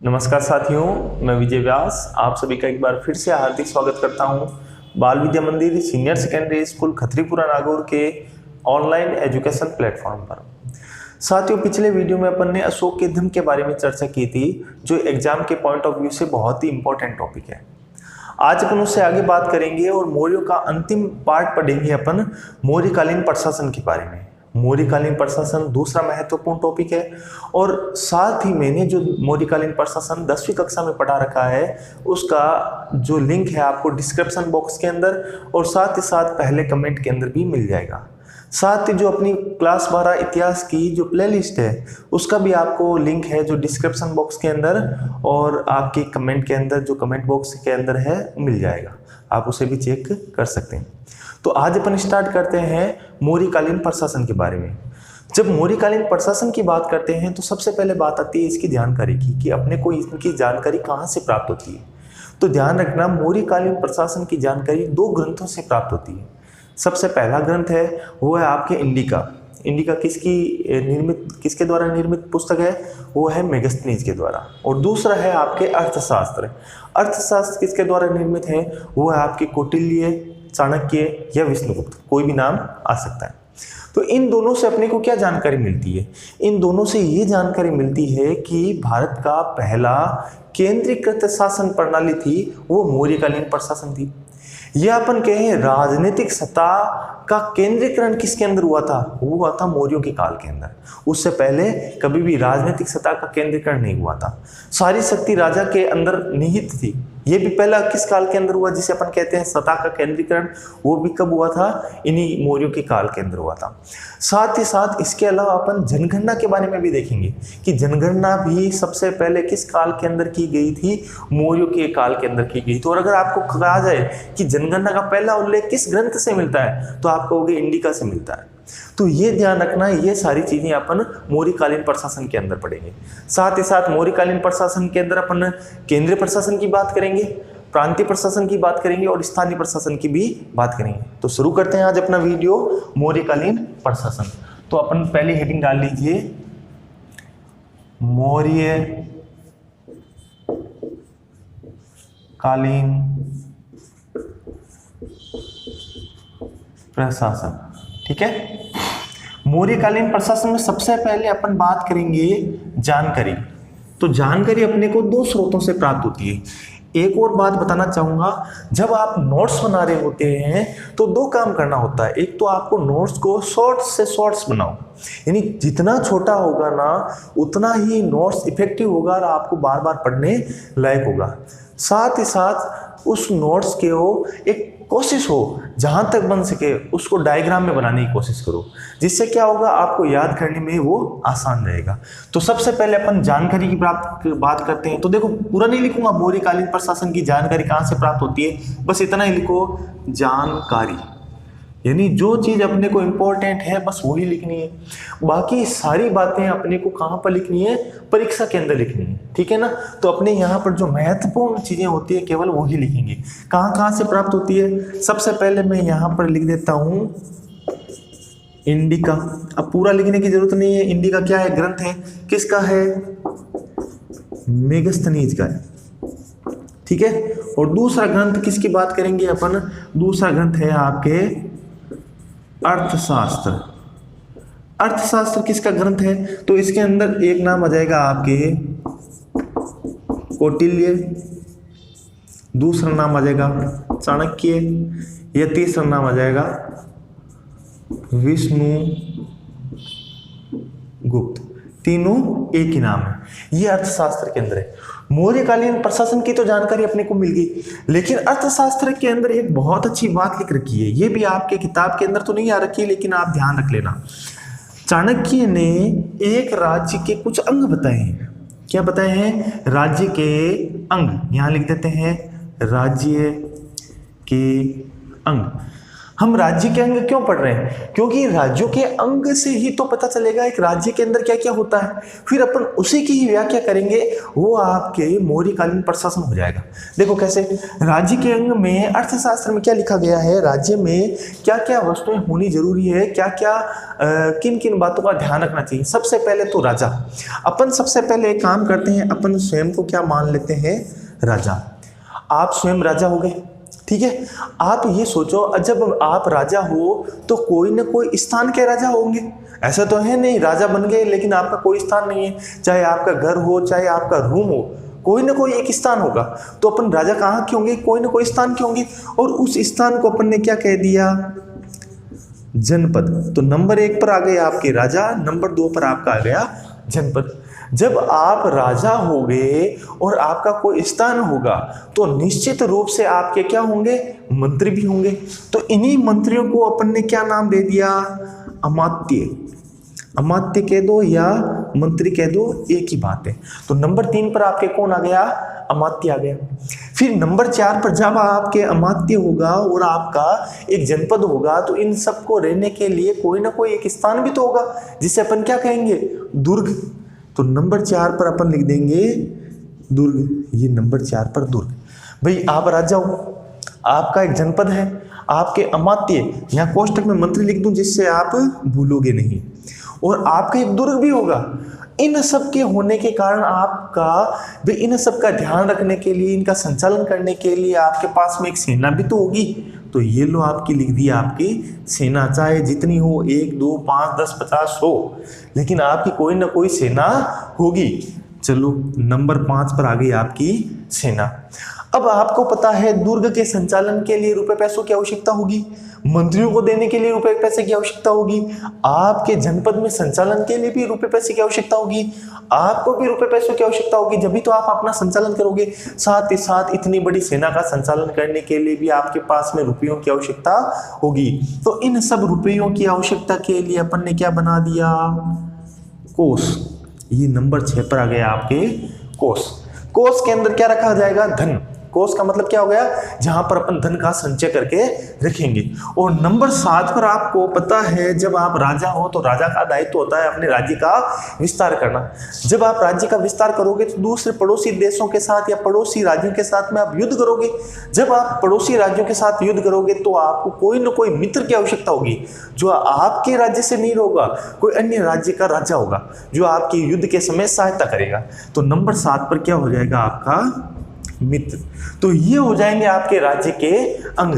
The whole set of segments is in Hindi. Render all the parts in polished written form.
नमस्कार साथियों, मैं विजय व्यास आप सभी का एक बार फिर से हार्दिक स्वागत करता हूं बाल विद्या मंदिर सीनियर सेकेंडरी स्कूल खत्रीपुरा नागौर के ऑनलाइन एजुकेशन प्लेटफॉर्म पर। साथियों, पिछले वीडियो में अपन ने अशोक के धर्म के बारे में चर्चा की थी, जो एग्जाम के पॉइंट ऑफ व्यू से बहुत ही इंपॉर्टेंट टॉपिक है। आज अपन उससे आगे बात करेंगे और मौर्यों का अंतिम पार्ट पढ़ेंगे अपन मौर्यकालीन प्रशासन के बारे में। मौर्यकालीन प्रशासन दूसरा महत्वपूर्ण टॉपिक है और साथ ही मैंने जो मौर्यकालीन प्रशासन 10वीं कक्षा में पढ़ा रखा है उसका जो लिंक है आपको डिस्क्रिप्शन बॉक्स के अंदर और साथ ही साथ पहले कमेंट के अंदर भी मिल जाएगा। साथ ही जो अपनी क्लास 12 इतिहास की जो प्लेलिस्ट है उसका भी आपको लिंक है जो डिस्क्रिप्शन बॉक्स के अंदर और आपके कमेंट के अंदर जो कमेंट बॉक्स के अंदर है मिल जाएगा, आप उसे भी चेक कर सकते हैं। तो आज अपन स्टार्ट करते हैं मौर्यकालीन प्रशासन के बारे में। जब मौर्यकालीन प्रशासन की बात करते हैं तो सबसे पहले बात आती है इसकी जानकारी की कि अपने को इनकी जानकारी कहाँ से प्राप्त होती है। तो ध्यान रखना, मौर्यकालीन प्रशासन की जानकारी 2 ग्रंथों से प्राप्त होती है। सबसे पहला ग्रंथ है वो है आपके इंडिका। इंडिका किसके द्वारा निर्मित पुस्तक है? वो है मेगस्थनीज के द्वारा। और दूसरा है आपके अर्थशास्त्र। अर्थशास्त्र किसके द्वारा निर्मित है? वो है आपके कौटिल्य, चाणक्य या विष्णुगुप्त, कोई भी नाम आ सकता है। तो इन दोनों से अपने को क्या जानकारी मिलती है? इन दोनों से ये जानकारी मिलती है कि भारत का पहला केंद्रीकृत शासन प्रणाली थी वो मौर्यकालीन प्रशासन थी। यह अपन कहें राजनीतिक सत्ता का केंद्रीकरण किसके अंदर हुआ था? वो हुआ था मौर्यों के काल के अंदर। उससे पहले कभी भी राजनीतिक सत्ता का केंद्रीकरण नहीं हुआ था। सारी शक्ति राजा के अंदर निहित थी। ये भी पहला किस काल के अंदर हुआ जिसे अपन कहते हैं सत्ता का केंद्रीकरण? वो भी कब हुआ था? इन्हीं मौर्यों के काल के अंदर हुआ था। साथ ही साथ इसके अलावा अपन जनगणना के बारे में भी देखेंगे कि जनगणना भी सबसे पहले किस काल के अंदर की गई थी? मौर्यों के काल के अंदर की गई थी। और अगर आपको कहा जाए कि जनगणना का पहला उल्लेख किस ग्रंथ से मिलता है तो आप कहोगे इंडिका से मिलता है। तो ये ध्यान रखना, ये सारी चीजें अपन मौर्यकालीन प्रशासन के अंदर पढ़ेंगे। साथ ही साथ मौर्यकालीन प्रशासन के अंदर अपन केंद्रीय प्रशासन की बात करेंगे, प्रांतीय प्रशासन की बात करेंगे और स्थानीय प्रशासन की भी बात करेंगे। तो शुरू करते हैं आज अपना वीडियो मौर्यकालीन प्रशासन। तो अपन पहली हेडिंग डाल लीजिए मौर्यकालीन प्रशासन। ठीक है, मौर्यकालीन प्रशासन में सबसे पहले अपन बात करेंगे जानकारी। तो जानकारी अपने को 2 स्रोतों से प्राप्त होती है। एक और बात बताना चाहूंगा, जब आप नोट्स बना रहे होते हैं तो 2 काम करना होता है। एक तो आपको नोट्स को शॉर्ट से शॉर्ट्स बनाओ, यानी जितना छोटा होगा ना उतना ही नोट्स इफेक्टिव होगा और आपको बार बार पढ़ने लायक होगा। साथ ही साथ उस नोट्स के हो एक कोशिश हो जहां तक बन सके उसको डायग्राम में बनाने की कोशिश करो, जिससे क्या होगा आपको याद करने में वो आसान रहेगा। तो सबसे पहले अपन जानकारी की बात करते हैं। तो देखो, पूरा नहीं लिखूंगा, मौर्यकालीन प्रशासन की जानकारी कहां से प्राप्त होती है, बस इतना ही लिखो, जानकारी। यानी जो चीज अपने को इंपॉर्टेंट है बस वही लिखनी है। बाकी सारी बातें अपने को कहां पर लिखनी है? परीक्षा के अंदर लिखनी है। ठीक है ना? तो अपने यहाँ पर जो महत्वपूर्ण चीजें होती है केवल वही लिखेंगे। कहां कहां से प्राप्त होती है? सबसे पहले मैं यहाँ पर लिख देता हूं इंडिका। अब पूरा लिखने की जरूरत नहीं है। इंडिका क्या है? ग्रंथ है। किसका है? मेगस्थनीज का है। ठीक है, और दूसरा ग्रंथ किसकी बात करेंगे अपन? दूसरा ग्रंथ है आपके अर्थशास्त्र। अर्थशास्त्र किसका ग्रंथ है? तो इसके अंदर एक नाम आ जाएगा आपके कौटिल्य, दूसरा नाम आ जाएगा चाणक्य, या तीसरा नाम आ जाएगा विष्णुगुप्त। तीनों एक ही नाम है। ये अर्थशास्त्र के अंदर है। मौर्यकालीन प्रशासन की तो जानकारी अपने को मिल गई, लेकिन अर्थशास्त्र के अंदर एक बहुत अच्छी बात लिख रखी है। ये भी आपके किताब के अंदर तो नहीं आ रखी है, लेकिन आप ध्यान रख लेना। चाणक्य ने एक राज्य के कुछ अंग बताए हैं। क्या बताए हैं? राज्य के अंग। यहां लिख देते हैं राज्य के अंग। हम राज्य के अंग क्यों पढ़ रहे हैं? क्योंकि राज्यों के अंग से ही तो पता चलेगा एक राज्य के अंदर क्या क्या होता है, फिर अपन उसी की ही व्याख्या करेंगे, वो आपके मौर्यकालीन प्रशासन हो जाएगा। देखो कैसे, राज्य के अंग में अर्थशास्त्र में क्या लिखा गया है, राज्य में क्या क्या वस्तुएं होनी जरूरी है, क्या क्या किन किन बातों का ध्यान रखना चाहिए। सबसे पहले तो राजा, अपन सबसे पहले एक काम करते हैं, अपन स्वयं को क्या मान लेते हैं, राजा। आप स्वयं राजा हो गए, ठीक है। आप ये सोचो, जब आप राजा हो तो कोई ना कोई स्थान के राजा होंगे, ऐसा तो है नहीं राजा बन गए लेकिन आपका कोई स्थान नहीं है, चाहे आपका घर हो चाहे आपका रूम हो, कोई ना कोई एक स्थान होगा। तो अपन राजा कहाँ के होंगे, कोई ना कोई स्थान के होंगे, और उस स्थान को अपन ने क्या कह दिया, जनपद। तो नंबर 1 पर आ गए आपके राजा, नंबर 2 पर आपका आ गया जनपद। जब आप राजा हो गए और आपका कोई स्थान होगा तो निश्चित रूप से आपके क्या होंगे, मंत्री भी होंगे। तो इन्हीं मंत्रियों को अपन ने क्या नाम दे दिया, अमात्य। अमात्य कह दो या मंत्री कह दो, एक ही बात है। तो नंबर 3 पर आपके कौन आ गया, अमात्य आ गया। फिर नंबर 4 पर जब आपके अमात्य होगा और आपका एक जनपद होगा तो इन सबको रहने के लिए कोई ना कोई एक स्थान भी तो होगा, जिसे अपन क्या कहेंगे, दुर्ग। तो नंबर 4 पर अपन लिख देंगे दुर्ग, ये नंबर 4 पर दुर्ग। भाई आप राजा हो, आपका एक जनपद है, आपके अमात्य, यहाँ कोष्टक में मंत्री लिख दूं जिससे आप भूलोगे नहीं, और आपका एक दुर्ग भी होगा। इन सब के होने के कारण आपका इन सब का ध्यान रखने के लिए, इनका संचालन करने के लिए आपके पास में एक सेना भी तो होगी। तो ये लो आपकी लिख दी आपकी सेना, चाहे जितनी हो, 1 2 5 10 50 हो, लेकिन आपकी कोई ना कोई सेना होगी। चलो नंबर 5 पर आ गई आपकी सेना। अब आपको पता है दुर्ग के संचालन के लिए रुपए पैसों की आवश्यकता होगी, मंत्रियों को देने के लिए रुपए पैसे की आवश्यकता होगी, आपके जनपद में संचालन के लिए भी रुपए पैसे की आवश्यकता होगी, आपको भी रुपए पैसों की आवश्यकता होगी, जब भी तो आप अपना संचालन करोगे। साथ ही साथ इतनी बड़ी सेना का संचालन करने के लिए भी आपके पास में रुपयों की आवश्यकता होगी। तो इन सब रुपयों की आवश्यकता के लिए अपन ने क्या बना दिया, कोष। ये नंबर 6 पर आ गया आपके कोष। कोष के अंदर क्या रखा जाएगा, धन। कोष का मतलब क्या हो गया, जहां पर अपन धन का संचय करके रखेंगे। और नंबर 7 पर आपको पता है, जब आप राजा हो तो राजा का दायित्व होता है अपने राज्य का विस्तार करना। जब आप राज्य का विस्तार करोगे तो दूसरे पड़ोसी देशों के साथ या पड़ोसी राज्यों के साथ में आप युद्ध करोगे। जब आप पड़ोसी राज्यों के साथ युद्ध करोगे तो आपको कोई न कोई मित्र की आवश्यकता होगी, जो आपके राज्य से नहीं होगा, कोई अन्य राज्य का राजा होगा जो आपकी युद्ध के समय सहायता करेगा। तो नंबर 7 पर क्या हो जाएगा आपका, मित्र। तो ये हो जाएंगे आपके राज्य के अंग।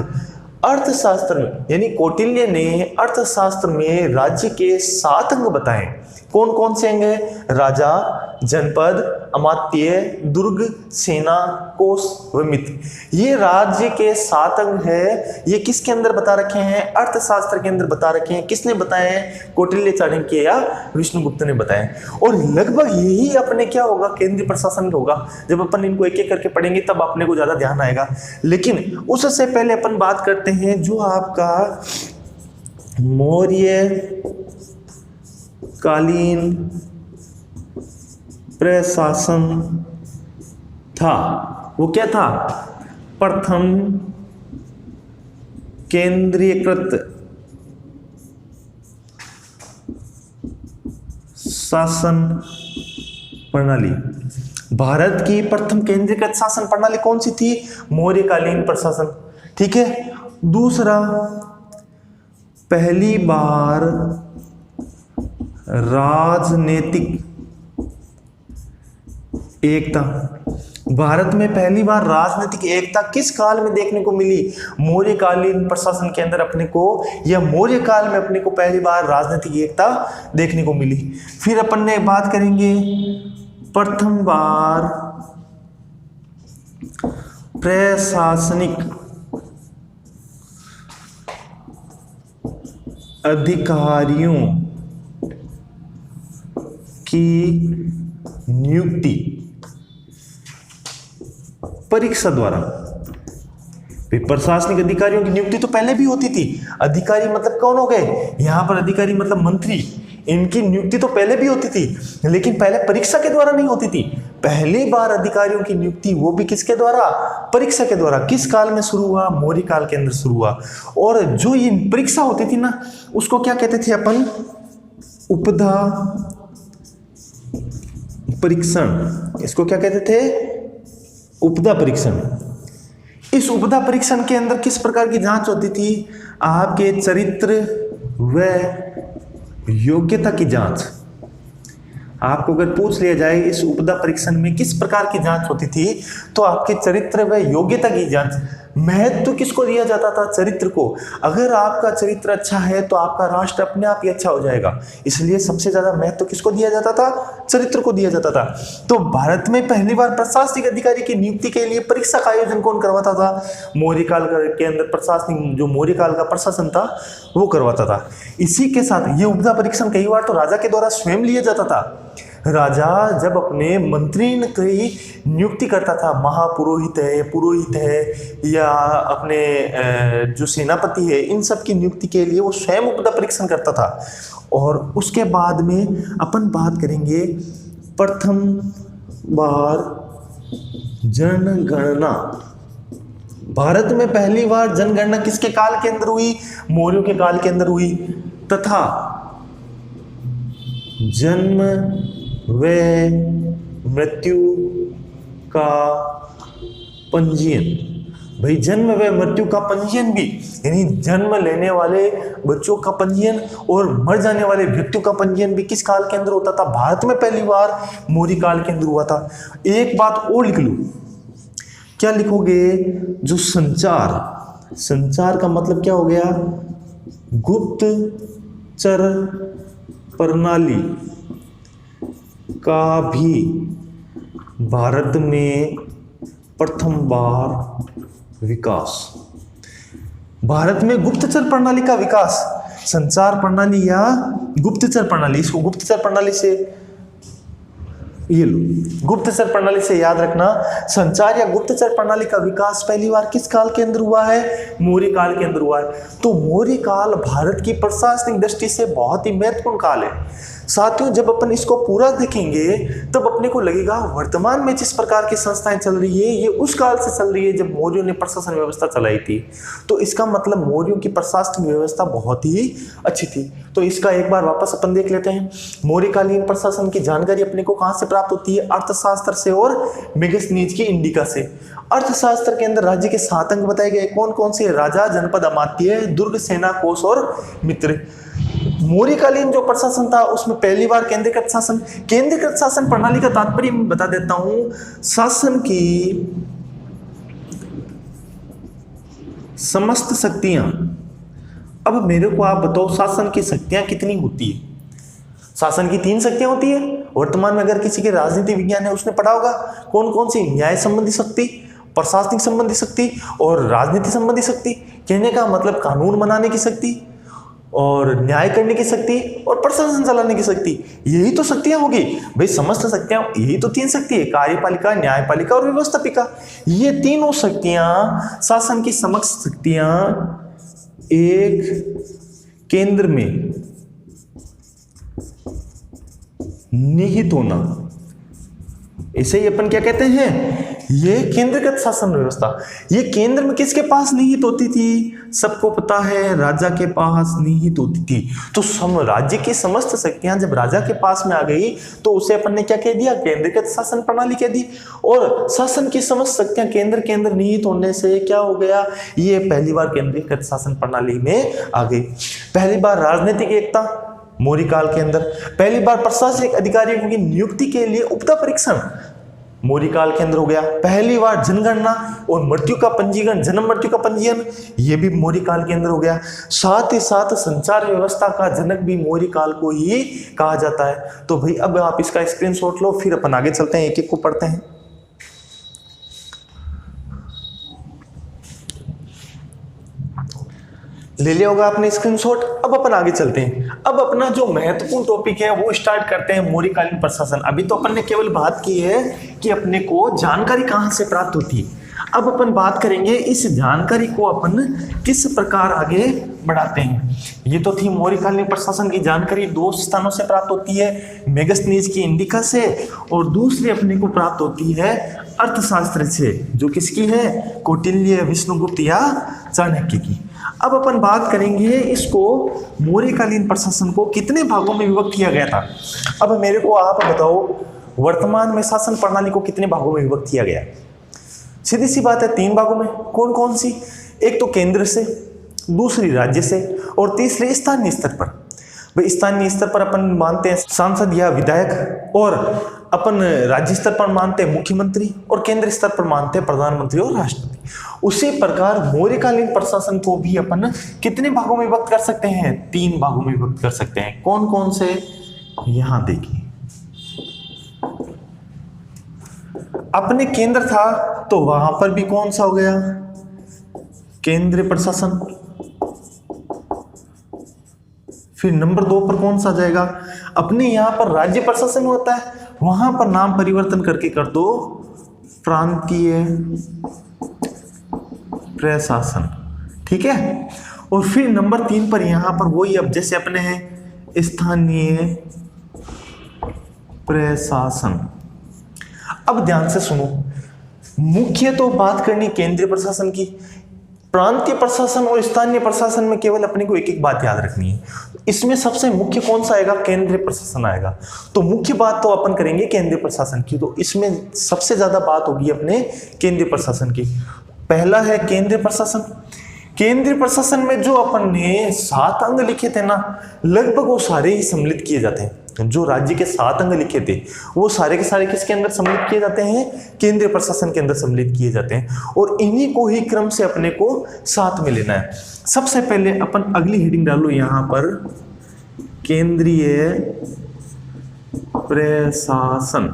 अर्थशास्त्र में यानी कौटिल्य ने अर्थशास्त्र में राज्य के 7 अंग बताए। कौन कौन से अंग है, राजा, जनपद, अमात्य, दुर्ग, सेना, कोष व मित्र। ये राज्य के 7 अंग है। ये किसके अंदर बता रखे हैं, अर्थशास्त्र के अंदर बता रखे हैं। किसने बताए हैं, कौटिल्य चाणक्य या विष्णुगुप्त ने बताए। और लगभग यही अपने क्या होगा, केंद्रीय प्रशासन होगा। जब अपन इनको एक एक करके पढ़ेंगे तब अपने को ज्यादा ध्यान आएगा। लेकिन उससे पहले अपन बात करते हैं जो आपका मौर्य कालीन प्रशासन था, वो क्या था, प्रथम केंद्रीकृत शासन प्रणाली। भारत की प्रथम केंद्रीकृत शासन प्रणाली कौन सी थी, मौर्यकालीन प्रशासन। ठीक है। दूसरा, पहली बार राजनीतिक एकता। भारत में पहली बार राजनीतिक एकता किस काल में देखने को मिली, मौर्यकालीन प्रशासन के अंदर अपने को, या मौर्य काल में अपने को पहली बार राजनीतिक एकता देखने को मिली। फिर अपन ने बात करेंगे प्रथम बार प्रशासनिक अधिकारियों की नियुक्ति परीक्षा द्वारा। प्रशासनिक अधिकारियों की नियुक्ति तो पहले भी होती थी। अधिकारी मतलब कौन हो गए, यहां पर अधिकारी मतलब मंत्री। इनकी नियुक्ति तो पहले भी होती थी, लेकिन पहले परीक्षा के द्वारा नहीं होती थी। पहली बार अधिकारियों की नियुक्ति वो भी किसके द्वारा, परीक्षा के द्वारा। किस काल में शुरू हुआ, मौर्य काल के अंदर शुरू हुआ। और जो ये परीक्षा होती थी ना, उसको क्या कहते थे अपन, उपधा परीक्षण। इसको क्या कहते थे, उपधा परीक्षण। इस उपधा परीक्षण के अंदर किस प्रकार की जांच होती थी, आपके चरित्र व योग्यता की जांच। आपको अगर पूछ लिया जाए इस उपधा परीक्षण में किस प्रकार की जांच होती थी, तो आपके चरित्र व योग्यता की जांच। महत्व किसको दिया जाता था, चरित्र को। अगर आपका चरित्र अच्छा है तो आपका राष्ट्र अपने आप ही अच्छा हो जाएगा, इसलिए सबसे ज्यादा महत्व किसको दिया जाता था, चरित्र को दिया जाता था। तो भारत में पहली बार प्रशासनिक अधिकारी की नियुक्ति के लिए परीक्षा का आयोजन कौन करवाता था, मौर्य काल के अंदर प्रशासनिक, जो मौर्य काल का प्रशासन था वो करवाता था। इसी के साथ ये उपधा परीक्षण कई बार तो राजा के द्वारा स्वयं लिया जाता था। राजा जब अपने मंत्री की नियुक्ति करता था, महापुरोहित है, पुरोहित है, या अपने जो सेनापति है, इन सब की नियुक्ति के लिए वो स्वयं उपधा परीक्षण करता था। और उसके बाद में अपन बात करेंगे प्रथम बार जनगणना। भारत में पहली बार जनगणना किसके काल के अंदर हुई, मौर्यों के काल के अंदर हुई। तथा जन्म व मृत्यु का पंजीयन। भाई जन्म व मृत्यु का पंजीयन भी, यानी जन्म लेने वाले बच्चों का पंजीयन और मर जाने वाले व्यक्तियों का पंजीयन भी किस काल के अंदर होता था, भारत में पहली बार मौर्य काल के अंदर हुआ था। एक बात और लिख लो, क्या लिखोगे, जो संचार, संचार का मतलब क्या हो गया, गुप्तचर प्रणाली का भी भारत में प्रथम बार विकास। भारत में गुप्तचर प्रणाली का विकास, संचार प्रणाली या गुप्तचर प्रणाली, इसको गुप्तचर प्रणाली से ये लो, गुप्तचर प्रणाली से याद रखना, संचार या गुप्तचर प्रणाली का विकास पहली बार किस काल के अंदर हुआ है, मौर्य काल के अंदर हुआ है। तो मौर्य काल भारत की प्रशासनिक दृष्टि से बहुत ही महत्वपूर्ण काल है। साथियों, जब अपन इसको पूरा देखेंगे तब अपने को लगेगा वर्तमान में जिस प्रकार की संस्थाएं चल रही है ये उस काल से चल रही है जब मौर्यों ने प्रशासन व्यवस्था चलाई थी। तो इसका मतलब मौर्यों की प्रशासनिक व्यवस्था बहुत ही अच्छी थी। तो इसका एक बार वापस अपन देख लेते हैं। मौर्यकालीन प्रशासन की जानकारी अपने को कहां से प्राप्त होती है, अर्थशास्त्र से और मेगस्थनीज की इंडिका से। अर्थशास्त्र के अंदर राज्य के 7 अंग बताए गए, कौन कौन से, राजा, जनपद, अमात्य, दुर्ग, सेना, कोष और मित्र। मौर्यकालीन जो प्रशासन था उसमें पहली बार केंद्रीकृत शासन। केंद्रीकृत शासन प्रणाली का तात्पर्य मैं बता देता हूं, शासन की समस्त शक्तियां। अब मेरे को आप बताओ शासन की शक्तियां कितनी होती है। शासन की 3 शक्तियां होती है। वर्तमान में अगर किसी के राजनीति विज्ञान है उसने पढ़ा होगा, कौन कौन सी, न्याय संबंधी शक्ति, प्रशासनिक संबंधी शक्ति और राजनीति संबंधी शक्ति। कहने का मतलब कानून बनाने की शक्ति और न्याय करने की शक्ति और प्रशासन चलाने की शक्ति, यही तो शक्तियां होगी भाई। समस्त शक्तियां, यही तो 3 शक्ति है, कार्यपालिका, न्यायपालिका और व्यवस्थापिका। ये तीनों शक्तियां, शासन की समस्त शक्तियां एक केंद्र में निहित होना, इसे ही अपन क्या कहते हैं, ये केंद्रगत शासन व्यवस्था। ये केंद्र में किसके पास निहित होती थी, सबको पता है राजा के पास निहित होती थी। तो राज्य की समस्त शक्तियां जब राजा के पास में आ गई तो उसे अपन ने क्या कह दिया, केंद्रगत शासन प्रणाली कह दी। और शासन की समस्त शक्तियां केंद्र के अंदर निहित होने से क्या हो गया, ये पहली बार केंद्रीकृत शासन प्रणाली में आ गई। पहली बार राजनीतिक एकता मौर्य काल के अंदर, पहली बार प्रशासनिक अधिकारियों की नियुक्ति के लिए उपधा परीक्षण मौर्य काल के अंदर हो गया। पहली बार जनगणना और मृत्यु का पंजीकरण, जन्म मृत्यु का पंजीयन, ये भी मौर्य काल के अंदर हो गया। साथ ही साथ संचार व्यवस्था का जनक भी मौर्य काल को ही कहा जाता है। तो भाई अब आप इसका स्क्रीनशॉट लो, फिर अपन आगे चलते हैं, एक एक को पढ़ते हैं। ले लिया होगा आपने स्क्रीनशॉट। अब अपन आगे चलते हैं। अब अपना जो महत्वपूर्ण टॉपिक है वो स्टार्ट करते हैं, मौर्यकालीन प्रशासन। अभी तो अपन ने केवल बात की है कि अपने को जानकारी कहां से प्राप्त होती है। अब अपन बात करेंगे इस जानकारी को अपन किस प्रकार आगे बढ़ाते हैं। ये तो थी मौर्यकालीन प्रशासन की जानकारी, दो स्थानों से प्राप्त होती है, मेगस्थनीज की इंडिका से, और दूसरी अपने को प्राप्त होती है अर्थशास्त्र से, जो किसकी है, कौटिल्य, विष्णुगुप्त या चाणक्य की। अब अपन बात करेंगे इसको मौर्यकालीन प्रशासन को कितने भागों में विभक्त किया गया था। अब मेरे को आप बताओ वर्तमान में शासन प्रणाली को कितने भागों में विभक्त किया गया। सीधी सी बात है, 3 भागों में। कौन कौन सी? एक तो केंद्र से, दूसरी राज्य से, और तीसरी स्थानीय स्तर पर। भाई स्थानीय स्तर पर अपन मानते हैं सांसद या विधायक, और अपन राज्य स्तर पर मानते हैं मुख्यमंत्री, और केंद्र स्तर पर मानते हैं प्रधानमंत्री और राष्ट्रपति। उसी प्रकार मौर्यकालीन प्रशासन को भी अपन कितने भागों में विभक्त कर सकते हैं? 3 भागों में विभक्त कर सकते हैं। कौन कौन से? यहां देखिए, अपने केंद्र था तो वहां पर भी कौन सा हो गया, केंद्रीय प्रशासन। फिर नंबर 2 पर कौन सा जाएगा, अपने यहां पर राज्य प्रशासन होता है, वहां पर नाम परिवर्तन करके कर दो प्रांतीय प्रशासन, ठीक है। और फिर नंबर 3 पर यहां पर वही, अब जैसे अपने हैं स्थानीय प्रशासन। अब ध्यान से सुनो, मुख्य तो बात करनी केंद्रीय प्रशासन की, प्रांतीय प्रशासन और स्थानीय प्रशासन में केवल अपने को एक एक बात याद रखनी है। इसमें सबसे मुख्य कौन सा आएगा? केंद्रीय प्रशासन आएगा। तो मुख्य बात तो अपन करेंगे केंद्रीय प्रशासन की, तो इसमें सबसे ज्यादा बात होगी अपने केंद्रीय प्रशासन की। पहला है केंद्रीय प्रशासन। केंद्रीय प्रशासन में जो अपन ने 7 अंग लिखे थे ना, लगभग वो सारे ही सम्मिलित किए जाते हैं। जो राज्य के 7 अंग लिखे थे वो सारे के सारे किसके अंदर सम्मिलित किए जाते हैं? केंद्रीय प्रशासन के अंदर सम्मिलित किए जाते हैं, और इन्हीं को ही क्रम से अपने को साथ में लेना है। सबसे पहले अपन अगली हेडिंग डालो यहां पर, केंद्रीय प्रशासन।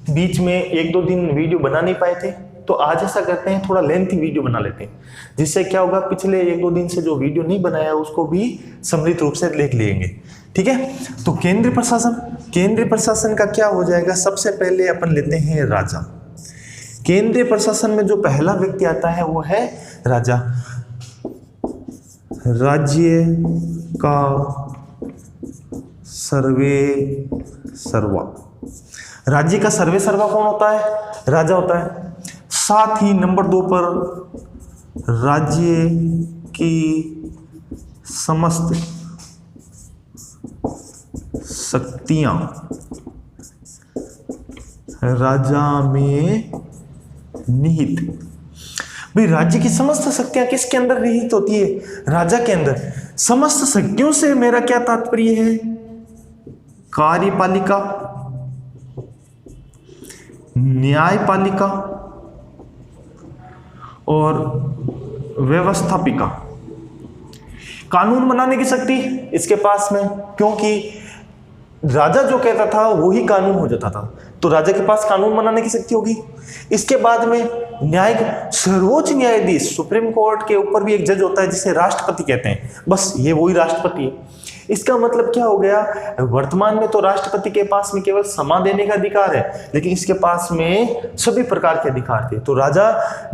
बीच में 1-2 दिन वीडियो बना नहीं पाए थे, तो आज ऐसा करते हैं थोड़ा लेंथी वीडियो बना लेते हैं, जिससे क्या होगा पिछले 1-2 दिन से जो वीडियो नहीं बनाया उसको भी सम्मिलित रूप से देख लेंगे, ठीक है। तो केंद्रीय प्रशासन, केंद्रीय प्रशासन का क्या हो जाएगा? सबसे पहले अपन लेते हैं राजा। केंद्रीय प्रशासन में जो पहला व्यक्ति आता है वो है राजा। राज्य का सर्वे सर्वा, राज्य का सर्वे सर्वा कौन होता है? राजा होता है। साथ ही नंबर 2 पर राज्य की समस्त शक्तियां राजा में निहित। भाई राज्य की समस्त शक्तियां किसके अंदर निहित होती है? राजा के अंदर। समस्त शक्तियों से मेरा क्या तात्पर्य है? कार्यपालिका, न्यायपालिका और व्यवस्थापिका। कानून बनाने की शक्ति इसके पास में, क्योंकि राजा जो कहता था वही कानून हो जाता था, तो राजा के पास कानून बनाने की शक्ति होगी। इसके बाद में न्यायिक, सर्वोच्च न्यायाधीश, सुप्रीम कोर्ट के ऊपर भी एक जज होता है जिसे राष्ट्रपति कहते हैं, बस ये वही राष्ट्रपति है। इसका मतलब क्या हो गया? वर्तमान में तो राष्ट्रपति के पास में केवल क्षमा देने का अधिकार है, लेकिन इसके पास में सभी प्रकार के अधिकार थे। तो राजा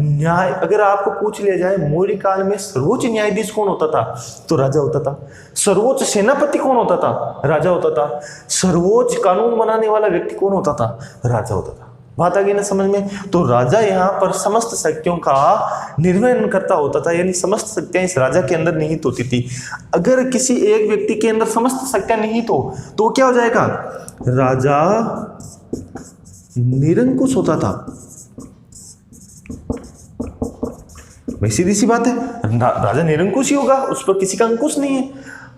न्याय, अगर आपको पूछ लिया जाए मौर्य काल में सर्वोच्च न्यायाधीश कौन होता था, तो राजा होता था। सर्वोच्च सेनापति कौन होता था? राजा होता था। सर्वोच्च कानून बनाने वाला व्यक्ति कौन होता था? राजा होता था। बात आ गई ना समझ में? तो राजा यहाँ पर समस्त शक्तियों का निर्वहन करता होता था, यानी समस्त शक्तियां इस राजा के अंदर निहित होती थी। अगर किसी एक व्यक्ति के अंदर समस्त शक्तियां निहित हो तो क्या हो जाएगा? राजा निरंकुश होता था। भाई सीधी सी बात है, राजा निरंकुश ही होगा, उस पर किसी का अंकुश नहीं है।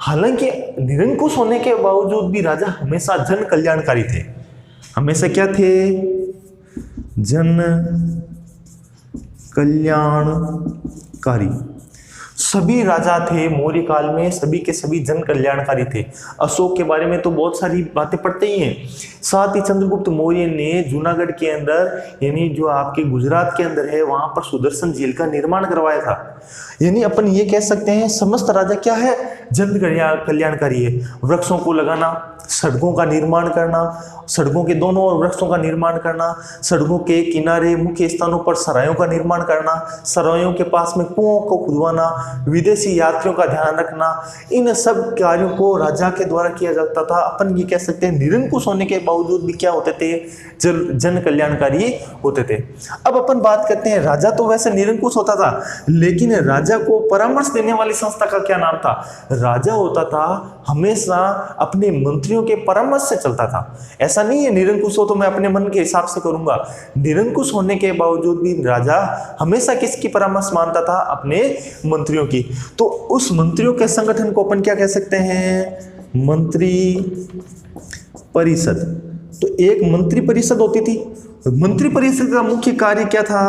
हालांकि निरंकुश होने के बावजूद भी राजा हमेशा जन कल्याणकारी थे। हमेशा क्या थे? जन कल्याणकारी। सभी राजा थे मौर्य काल में, सभी के सभी जन कल्याणकारी थे। अशोक के बारे में तो बहुत सारी बातें पढ़ते ही हैं, साथ ही चंद्रगुप्त मौर्य ने जूनागढ़ के अंदर यानी जो आपके गुजरात के अंदर है वहां पर सुदर्शन झील का निर्माण करवाया था। यानी अपन ये कह सकते हैं समस्त राजा क्या है, जन कल्याणकारी है। वृक्षों को लगाना, सड़कों का निर्माण करना, सड़कों के दोनों ओर वृक्षों का निर्माण करना, सड़कों के किनारे मुख्य स्थानों पर सरायों का निर्माण करना, सरायों के पास में कुओं को खुदवाना, विदेशी यात्रियों का ध्यान रखना, इन सब कार्यों को राजा के द्वारा किया जाता था। अपन ये कह सकते हैं निरंकुश होने के बावजूद भी क्या होते थे, जन कल्याणकारी होते थे। अब अपन बात करते हैं, राजा तो वैसे निरंकुश होता था, लेकिन राजा को परामर्श देने वाली संस्था का क्या नाम था? राजा होता था हमेशा अपने मंत्रियों के परामर्श से चलता था। ऐसा नहीं है निरंकुश हो तो मैं अपने मन के हिसाब से करूंगा। निरंकुश होने के बावजूद भी राजा हमेशा किसकी परामर्श मानता था? अपने मंत्रियों की। तो उस मंत्रियों के संगठन को अपन क्या कह सकते हैं? मंत्री परिषद। तो एक मंत्री परिषद होती थी। मंत्री परिषद का मुख्य कार्य क्या था?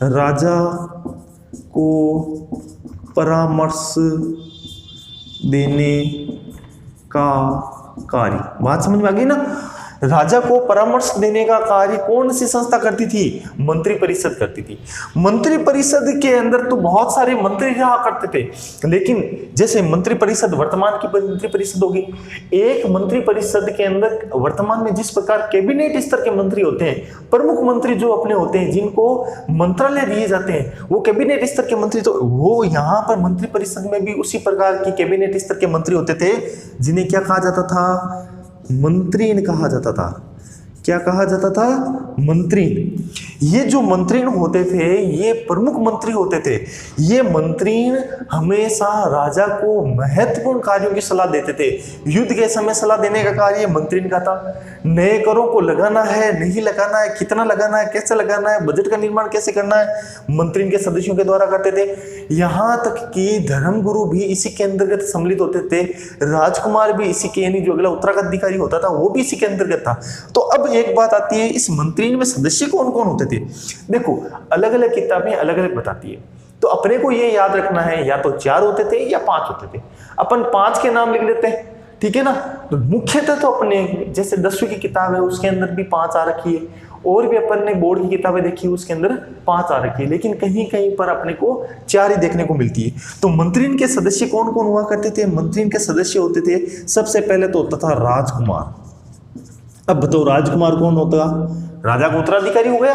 राजा को परामर्श देने का कार्य। बात समझ में आ गई ना? राजा को परामर्श देने का कार्य कौन सी संस्था करती थी? मंत्री परिषद करती थी। मंत्री परिषद के अंदर तो बहुत सारे मंत्री रहा करते थे, लेकिन जैसे मंत्री परिषद वर्तमान की मंत्री परिषद होगी, एक मंत्री परिषद के अंदर वर्तमान में जिस प्रकार कैबिनेट स्तर के मंत्री होते हैं, प्रमुख मंत्री जो अपने होते हैं, जिनको मंत्रालय दिए जाते हैं, वो कैबिनेट स्तर के मंत्री, तो वो यहाँ पर मंत्री परिषद में भी उसी प्रकार की कैबिनेट स्तर के मंत्री होते थे, जिन्हें क्या कहा जाता था? मंत्रीन कहा जाता था। क्या कहा जाता था? मंत्रीन। ये जो मंत्रीन होते थे ये प्रमुख मंत्री होते थे। ये मंत्रीन हमेशा राजा को महत्वपूर्ण कार्यों की सलाह देते थे। युद्ध के समय सलाह देने का कार्य मंत्रीन का था। नए करों को लगाना है, नहीं लगाना है, कितना लगाना है, कैसे लगाना है, बजट का निर्माण कैसे करना है, मंत्रीन के सदस्यों के द्वारा करते थे। यहाँ तक कि धर्मगुरु भी इसी के अंतर्गत सम्मिलित होते थे। राजकुमार भी इसी के, यानी जो अगला उत्तराधिकारी होता था वो भी इसी के अंतर्गत था। तो अब एक बात आती है, इस मंत्रीन में सदस्य कौन कौन होते थे? देखो अलग अलग किताबें अलग अलग बताती है, तो अपने को ये याद रखना है या तो 4 होते थे या 5 होते थे। अपन 5 के नाम लिख लेते हैं, ठीक है ना? तो मुख्यतः तो अपने जैसे 10वीं की किताब है उसके अंदर भी 5 आ रखी है, और भी अपन ने बोर्ड की किताबें देखी उसके अंदर 5 आ रखी है, लेकिन कहीं कहीं पर अपने को 4 ही देखने को मिलती है। तो मंत्रीन के सदस्य कौन कौन हुआ करते थे? मंत्रीन के सदस्य होते थे, सबसे पहले तो होता था राजकुमार। अब बताओ राजकुमार कौन होता? राजा का उत्तराधिकारी हो गया।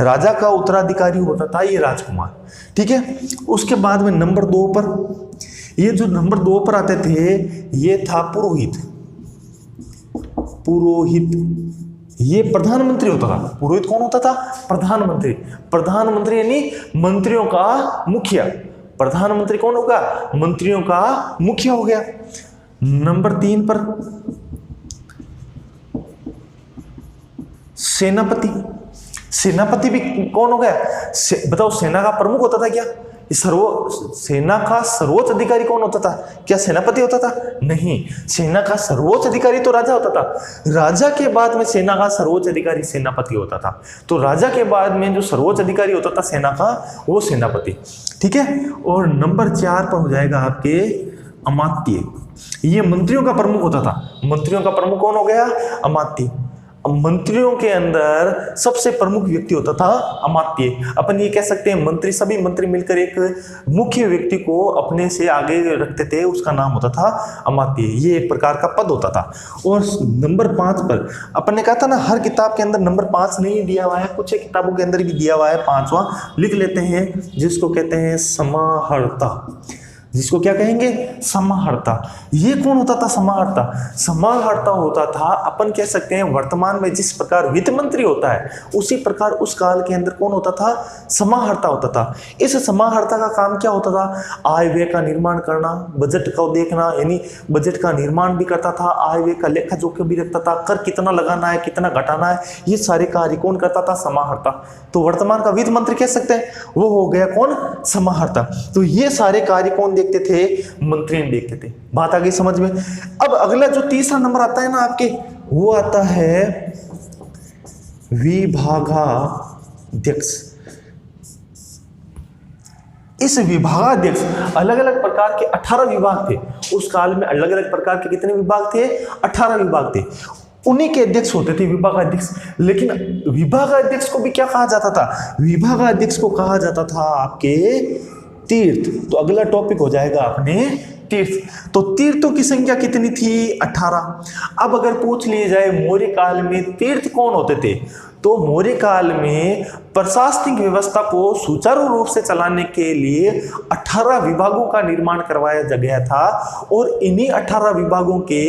राजा का उत्तराधिकारी होता था ये राजकुमार, ठीक है। उसके बाद में नंबर 2 पर, ये जो नंबर 2 पर आते थे ये था पुरोहित। पुरोहित ये प्रधानमंत्री होता था। पुरोहित कौन होता था? प्रधानमंत्री। प्रधानमंत्री यानी मंत्रियों का मुखिया। प्रधानमंत्री कौन होगा? मंत्रियों का मुखिया हो गया। नंबर 3 पर सेनापति। सेनापति भी कौन हो गया? बताओ सेना का प्रमुख होता था क्या? सेना का सर्वोच्च अधिकारी कौन होता था? क्या सेनापति होता था? नहीं, सेना का सर्वोच्च अधिकारी तो राजा होता था। राजा के बाद में सेना का सर्वोच्च अधिकारी सेनापति होता था। तो राजा के बाद में जो सर्वोच्च अधिकारी होता था सेना का, वो सेनापति, ठीक है। और नंबर 4 पर हो जाएगा आपके अमात्य। ये मंत्रियों का प्रमुख होता था। मंत्रियों का प्रमुख कौन हो गया? अमात्य। मंत्रियों के अंदर सबसे प्रमुख व्यक्ति होता था अमात्य। अपन ये कह सकते हैं मंत्री, सभी मंत्री मिलकर एक मुख्य व्यक्ति को अपने से आगे रखते थे, उसका नाम होता था अमात्य। ये एक प्रकार का पद होता था। और नंबर 5 पर अपन ने कहा था ना, हर किताब के अंदर नंबर 5 नहीं दिया हुआ है, कुछ एक किताबों के अंदर भी दिया हुआ है 5वां, लिख लेते हैं, जिसको कहते हैं समाहर्ता। जिसको क्या कहेंगे? समाहर्ता। ये कौन होता था? समाहर्ता। समाहर्ता होता था, अपन कह सकते हैं वर्तमान में जिस प्रकार वित्त मंत्री होता है उसी प्रकार उस काल के अंदर कौन होता था? समाहर्ता होता था। इस समाहर्ता का काम क्या होता था? आय व्यय का निर्माण करना, बजट को देखना, यानी बजट का निर्माण भी करता था, आय व्यय का लेखा जोखा भी रखता था, कर कितना लगाना है, कितना घटाना है, ये सारे कार्य कौन करता था? समाहर्ता। तो वर्तमान का वित्त मंत्री कह सकते हैं, वो हो गया कौन? समाहर्ता। तो ये सारे कार्य कौन देखते थे? मंत्री देखते थे। बात आ गई समझ में? अब अगला जो तीसरा नंबर आता है ना आपके, वो आता है विभागाध्यक्ष। इस विभागाध्यक्ष, अलग अलग प्रकार के 18 विभाग थे उस काल में। अलग अलग प्रकार के कितने विभाग थे? 18 विभाग थे। उन्हीं के अध्यक्ष होते थे विभागाध्यक्ष। लेकिन विभागाध्यक्ष को भी क्या कहा जाता था? विभागाध्यक्ष को कहा जाता था आपके तीर्थ। तो अगला टॉपिक हो जाएगा अपने तीर्थ। तो तीर्थों की संख्या कितनी थी? 18। अब अगर पूछ लिए जाए मौर्य काल में तीर्थ कौन होते थे, तो मौर्य काल में प्रशासनिक व्यवस्था को सुचारू रूप से चलाने के लिए 18 विभागों का निर्माण करवाया गया था। और इन्हीं 18 विभागों के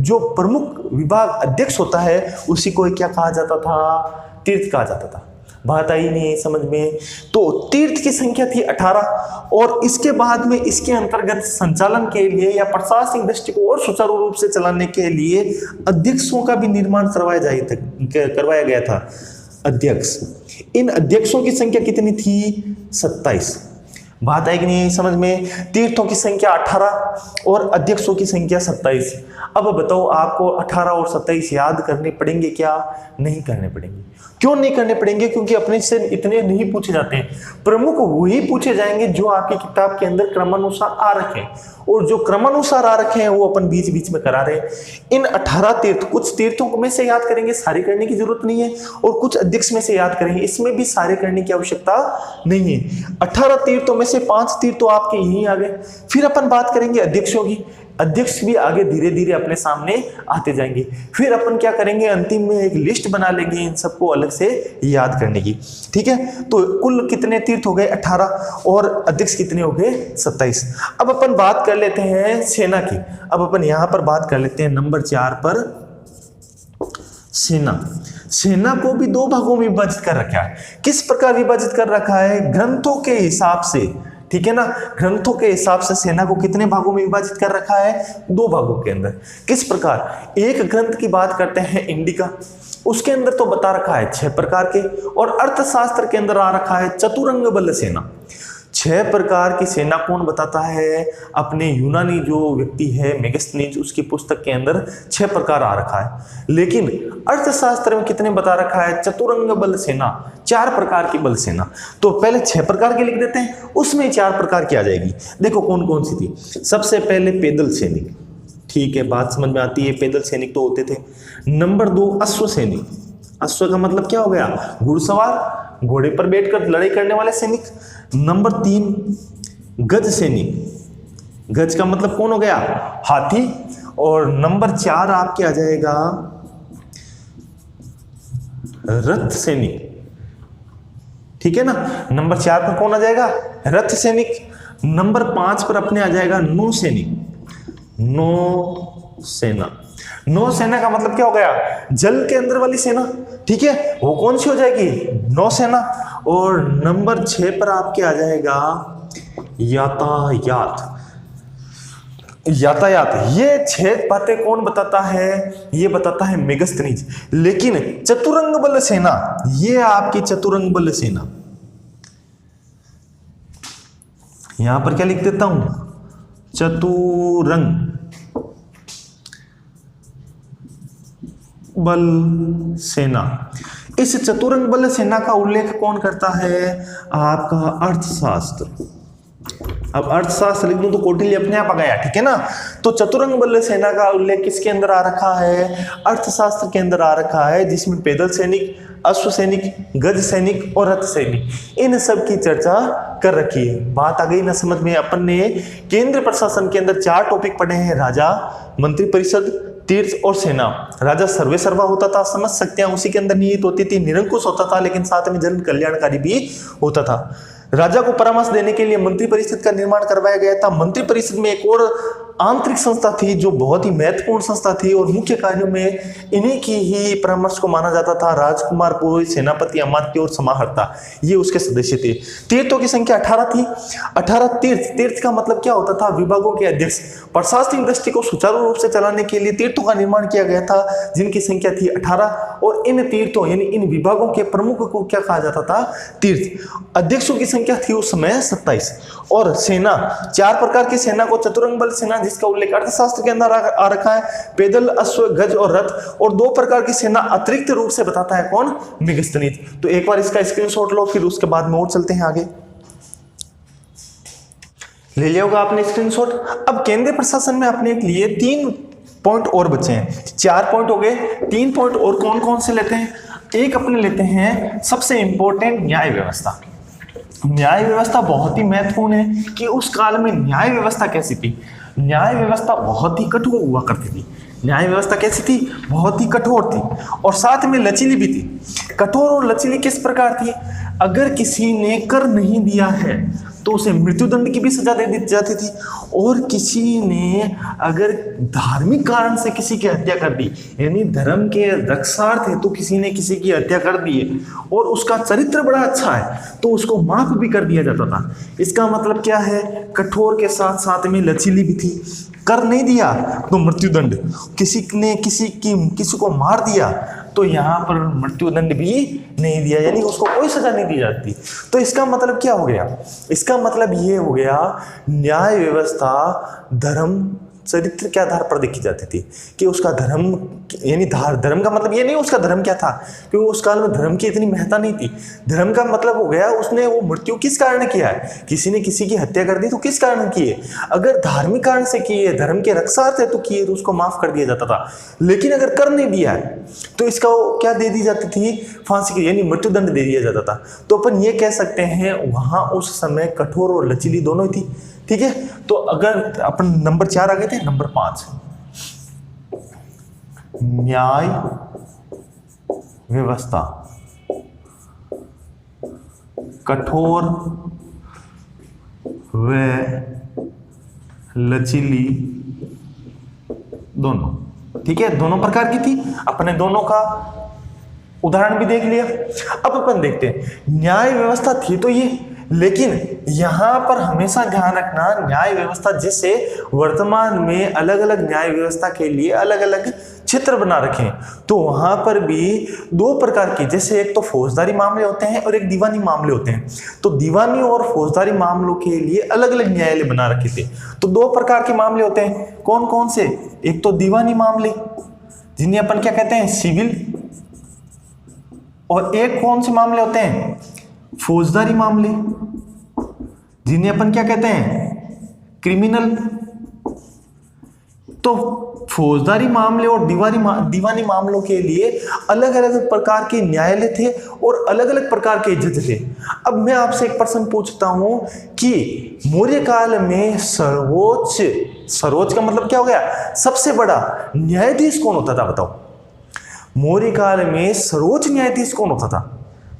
जो प्रमुख विभाग अध्यक्ष होता है उसी को क्या कहा जाता था? तीर्थ कहा जाता था। बात आई नहीं समझ में? तो तीर्थ की संख्या थी 18 और इसके बाद में इसके अंतर्गत संचालन के लिए या प्रशासनिक दृष्टि को और सुचारू रूप से चलाने के लिए अध्यक्षों का भी निर्माण करवाया गया था। अध्यक्ष, इन अध्यक्षों की संख्या कितनी थी? 27। बात आई कि नहीं समझ में? तीर्थों की संख्या 18 और अध्यक्षों की संख्या 27। अब बताओ आपको 18 और 27 याद करने पड़ेंगे क्या? नहीं करने पड़ेंगे। क्यों नहीं करने पड़ेंगे? क्योंकि अपने से इतने नहीं पूछे जाते हैं। प्रमुख वही पूछे जाएंगे जो आपकी किताब के अंदर क्रमानुसार आ रखे हैं, और जो क्रमानुसार आ रखे हैं वो अपन बीच बीच में करा रहे हैं। इन 18 तीर्थ, कुछ तीर्थों में से याद करेंगे, सारे करने की जरूरत नहीं है, और कुछ अध्यक्ष में से याद करेंगे, इसमें भी सारे करने की आवश्यकता नहीं है। 18 तीर्थों में से 5 तीर्थ तो आपके यहीं आ गए। फिर अपन बात करेंगे अध्यक्षों की। अध्यक्ष भी आगे धीरे धीरे अपने सामने आते जाएंगे। फिर अपन क्या करेंगे, अंतिम में एक लिस्ट बना लेंगे इन सबको अलग से याद करने की। ठीक है, तो कुल कितने तीर्थ हो गए? 18 और अध्यक्ष कितने हो गए? 27। अब अपन बात कर लेते हैं सेना की। अब अपन यहां पर बात कर लेते हैं नंबर 4 पर, सेना। सेना को भी 2 भागों में विभाजित कर रखा है। किस प्रकार विभाजित कर रखा है? ग्रंथों के हिसाब से। ठीक है ना, ग्रंथों के हिसाब से सेना को कितने भागों में विभाजित कर रखा है? 2 भागों के अंदर। किस प्रकार? एक ग्रंथ की बात करते हैं इंडिका, उसके अंदर तो बता रखा है 6 प्रकार के, और अर्थशास्त्र के अंदर आ रखा है चतुरंग बल सेना। 6 प्रकार की सेना कौन बताता है? अपने यूनानी जो व्यक्ति है मेगास्थनीज, उसकी पुस्तक के अंदर 6 प्रकार आ रखा है। लेकिन अर्थशास्त्र में कितने बता रखा है? चतुरंग बल सेना, 4 प्रकार की बल सेना। तो पहले 6 प्रकार की लिख देते हैं, उसमें 4 प्रकार की आ जाएगी। देखो कौन कौन सी थी। सबसे पहले पैदल सैनिक। ठीक है, बात समझ में आती है, पैदल सैनिक तो होते थे। नंबर 2 अश्व सैनिक। अश्व का मतलब क्या हो गया? घुड़सवार, घोड़े पर बैठकर लड़ाई करने वाले सैनिक। नंबर 3 गज सैनिक। गज का मतलब कौन हो गया? हाथी। और नंबर 4 आपके आ जाएगा रथ सैनिक। ठीक है ना, नंबर 4 पर कौन आ जाएगा? रथ सैनिक। नंबर 5 पर अपने आ जाएगा नौ सैनिक। नौ सेना। नौ सेना का मतलब क्या हो गया? जल के अंदर वाली सेना। ठीक है, वो कौन सी हो जाएगी? नौसेना। और नंबर 6 पर आपके आ जाएगा यातायात। यातायात, ये 6 बातें कौन बताता है? ये बताता है मेगास्थनीज। लेकिन चतुरंग बल सेना, ये आपकी चतुरंग बल सेना, यहां पर क्या लिख देता हूं? चतुरंग बल सेना। इस चतुरंग बल सेना का उल्लेख कौन करता है? आपका अर्थशास्त्र। अब अर्थशास्त्र लिख दूं तो कौटिल्य अपने आप आ गया। ठीक है ना, तो चतुरंग बल सेना का उल्लेख किसके अंदर आ रखा है? अर्थशास्त्र के अंदर आ रखा है, जिसमें पैदल सैनिक, अश्व सैनिक, गज सैनिक और रथ सैनिक, इन सब की चर्चा कर रखी है। बात आ गई ना समझ में? अपन ने केंद्र प्रशासन के अंदर 4 टॉपिक पढ़े हैं, राजा, मंत्रिपरिषद, तीर्थ और सेना। राजा सर्वे सर्वा होता था, समझ सकते हैं, उसी के अंदर निहित होती थी, निरंकुश होता था, लेकिन साथ में जन कल्याणकारी भी होता था। राजा को परामर्श देने के लिए मंत्रिपरिषद का निर्माण करवाया गया था। मंत्रिपरिषद में एक और आंतरिक संस्था थी जो बहुत ही महत्वपूर्ण संस्था थी, और मुख्य कार्यों में इन्हीं की ही परामर्श को माना जाता था। राजकुमार, पुरोहित, सेनापति, अमात्य और समाहर्ता, ये उसके सदस्य थे। तीर्थों की संख्या 18 थी। 18 तीर्थ। तीर्थ का मतलब क्या होता था? विभागों के अध्यक्ष। प्रशासनिक दृष्टि को सुचारू रूप से चलाने के लिए तीर्थों का निर्माण किया गया था, जिनकी संख्या थी 18। और इन तीर्थों यानी इन विभागों के प्रमुख को क्या कहा जाता था? तीर्थ। अध्यक्षों की संख्या थी उस समय 27। और सेना, 4 प्रकार की सेना को चतुरंग बल सेना, जिसका उल्लेख अर्थशास्त्र के अंदर आ रखा है, पैदल, अश्व, गज और रथ। और 2 प्रकार की सेना अतिरिक्त रूप से बताता है कौन? मेगास्थनीज। तो एक बार इसका स्क्रीनशॉट लो, फिर उसके बाद में और चलते हैं आगे। ले लिया होगा आपने स्क्रीनशॉट। अब केंद्रीय प्रशासन में अपने लिए 3 पॉइंट और बचे हैं, 4 पॉइंट हो गए। 3 पॉइंट और कौन कौन से लेते हैं? एक अपने लेते हैं सबसे इंपॉर्टेंट, न्याय व्यवस्था। न्याय व्यवस्था बहुत ही महत्वपूर्ण है कि उस काल में न्याय व्यवस्था कैसी थी। न्याय व्यवस्था बहुत ही कठोर हुआ करती थी। न्याय व्यवस्था कैसी थी? बहुत ही कठोर थी और साथ में लचीली भी थी। कठोर और लचीली किस प्रकार थी? अगर किसी ने कर नहीं दिया है तो उसे मृत्युदंड की भी सजा दे दी जाती थी, और किसी ने अगर धार्मिक कारण से किसी की हत्या कर दी, यानी धर्म के रक्षार्थ हेतु किसी ने किसी की हत्या कर दी है और उसका चरित्र बड़ा अच्छा है तो उसको माफ भी कर दिया जाता था। इसका मतलब क्या है? कठोर के साथ साथ में लचीली भी थी। कर नहीं दिया तो मृत्युदंड, किसी ने किसी को मार दिया तो यहाँ पर मृत्युदंड भी नहीं दिया, यानी उसको कोई सजा नहीं दी जाती। तो इसका मतलब क्या हो गया? इसका मतलब ये हो गया न्याय व्यवस्था धर्म चरित्र के आधार पर देखी जाती थी कि उसका धर्म, यानी धर्म का मतलब ये नहीं उसका धर्म क्या था, क्योंकि उस काल में धर्म की इतनी महत्ता नहीं थी। धर्म का मतलब हो गया उसने वो मृत्यु किस कारण किया है, किसी ने किसी की हत्या कर दी तो किस कारण की है। अगर धार्मिक कारण से किए, धर्म के रक्षार्थ है तो किए तो उसको माफ कर दिया जाता था। लेकिन अगर कर नहीं दिया है तो इसका क्या दे दी जाती थी? फांसी की, यानी मृत्युदंड दे दिया जाता था। तो अपन ये कह सकते हैं वहां उस समय कठोर और लचीली दोनों ही थी। ठीक है, तो अगर अपन नंबर 4 आ गए थे, नंबर 5 न्याय व्यवस्था कठोर व लचीली दोनों। ठीक है, दोनों प्रकार की थी। अपने दोनों का उदाहरण भी देख लिया। अब अपन देखते हैं न्याय व्यवस्था थी तो ये, लेकिन यहां पर हमेशा ध्यान रखना न्याय व्यवस्था जैसे वर्तमान में अलग अलग न्याय व्यवस्था के लिए अलग अलग क्षेत्र बना रखे हैं, तो वहां पर भी 2 प्रकार की, जैसे एक तो फौजदारी मामले होते हैं और एक दीवानी मामले होते हैं। तो दीवानी और फौजदारी मामलों के लिए अलग अलग न्यायालय बना रखे थे। तो 2 प्रकार के मामले होते हैं, कौन कौन से? एक तो दीवानी मामले जिन्हें अपन क्या कहते हैं? सिविल। और एक कौन से मामले होते हैं? फौजदारी मामले जिन्हें अपन क्या कहते हैं? क्रिमिनल। तो फौजदारी मामले और दीवानी मामलों के लिए अलग अलग प्रकार के न्यायालय थे और अलग अलग प्रकार के जज थे। अब मैं आपसे एक प्रश्न पूछता हूं कि मौर्य काल में सर्वोच्च का मतलब क्या हो गया? सबसे बड़ा न्यायाधीश कौन होता था? बताओ, मौर्य काल में सर्वोच्च न्यायाधीश कौन होता था?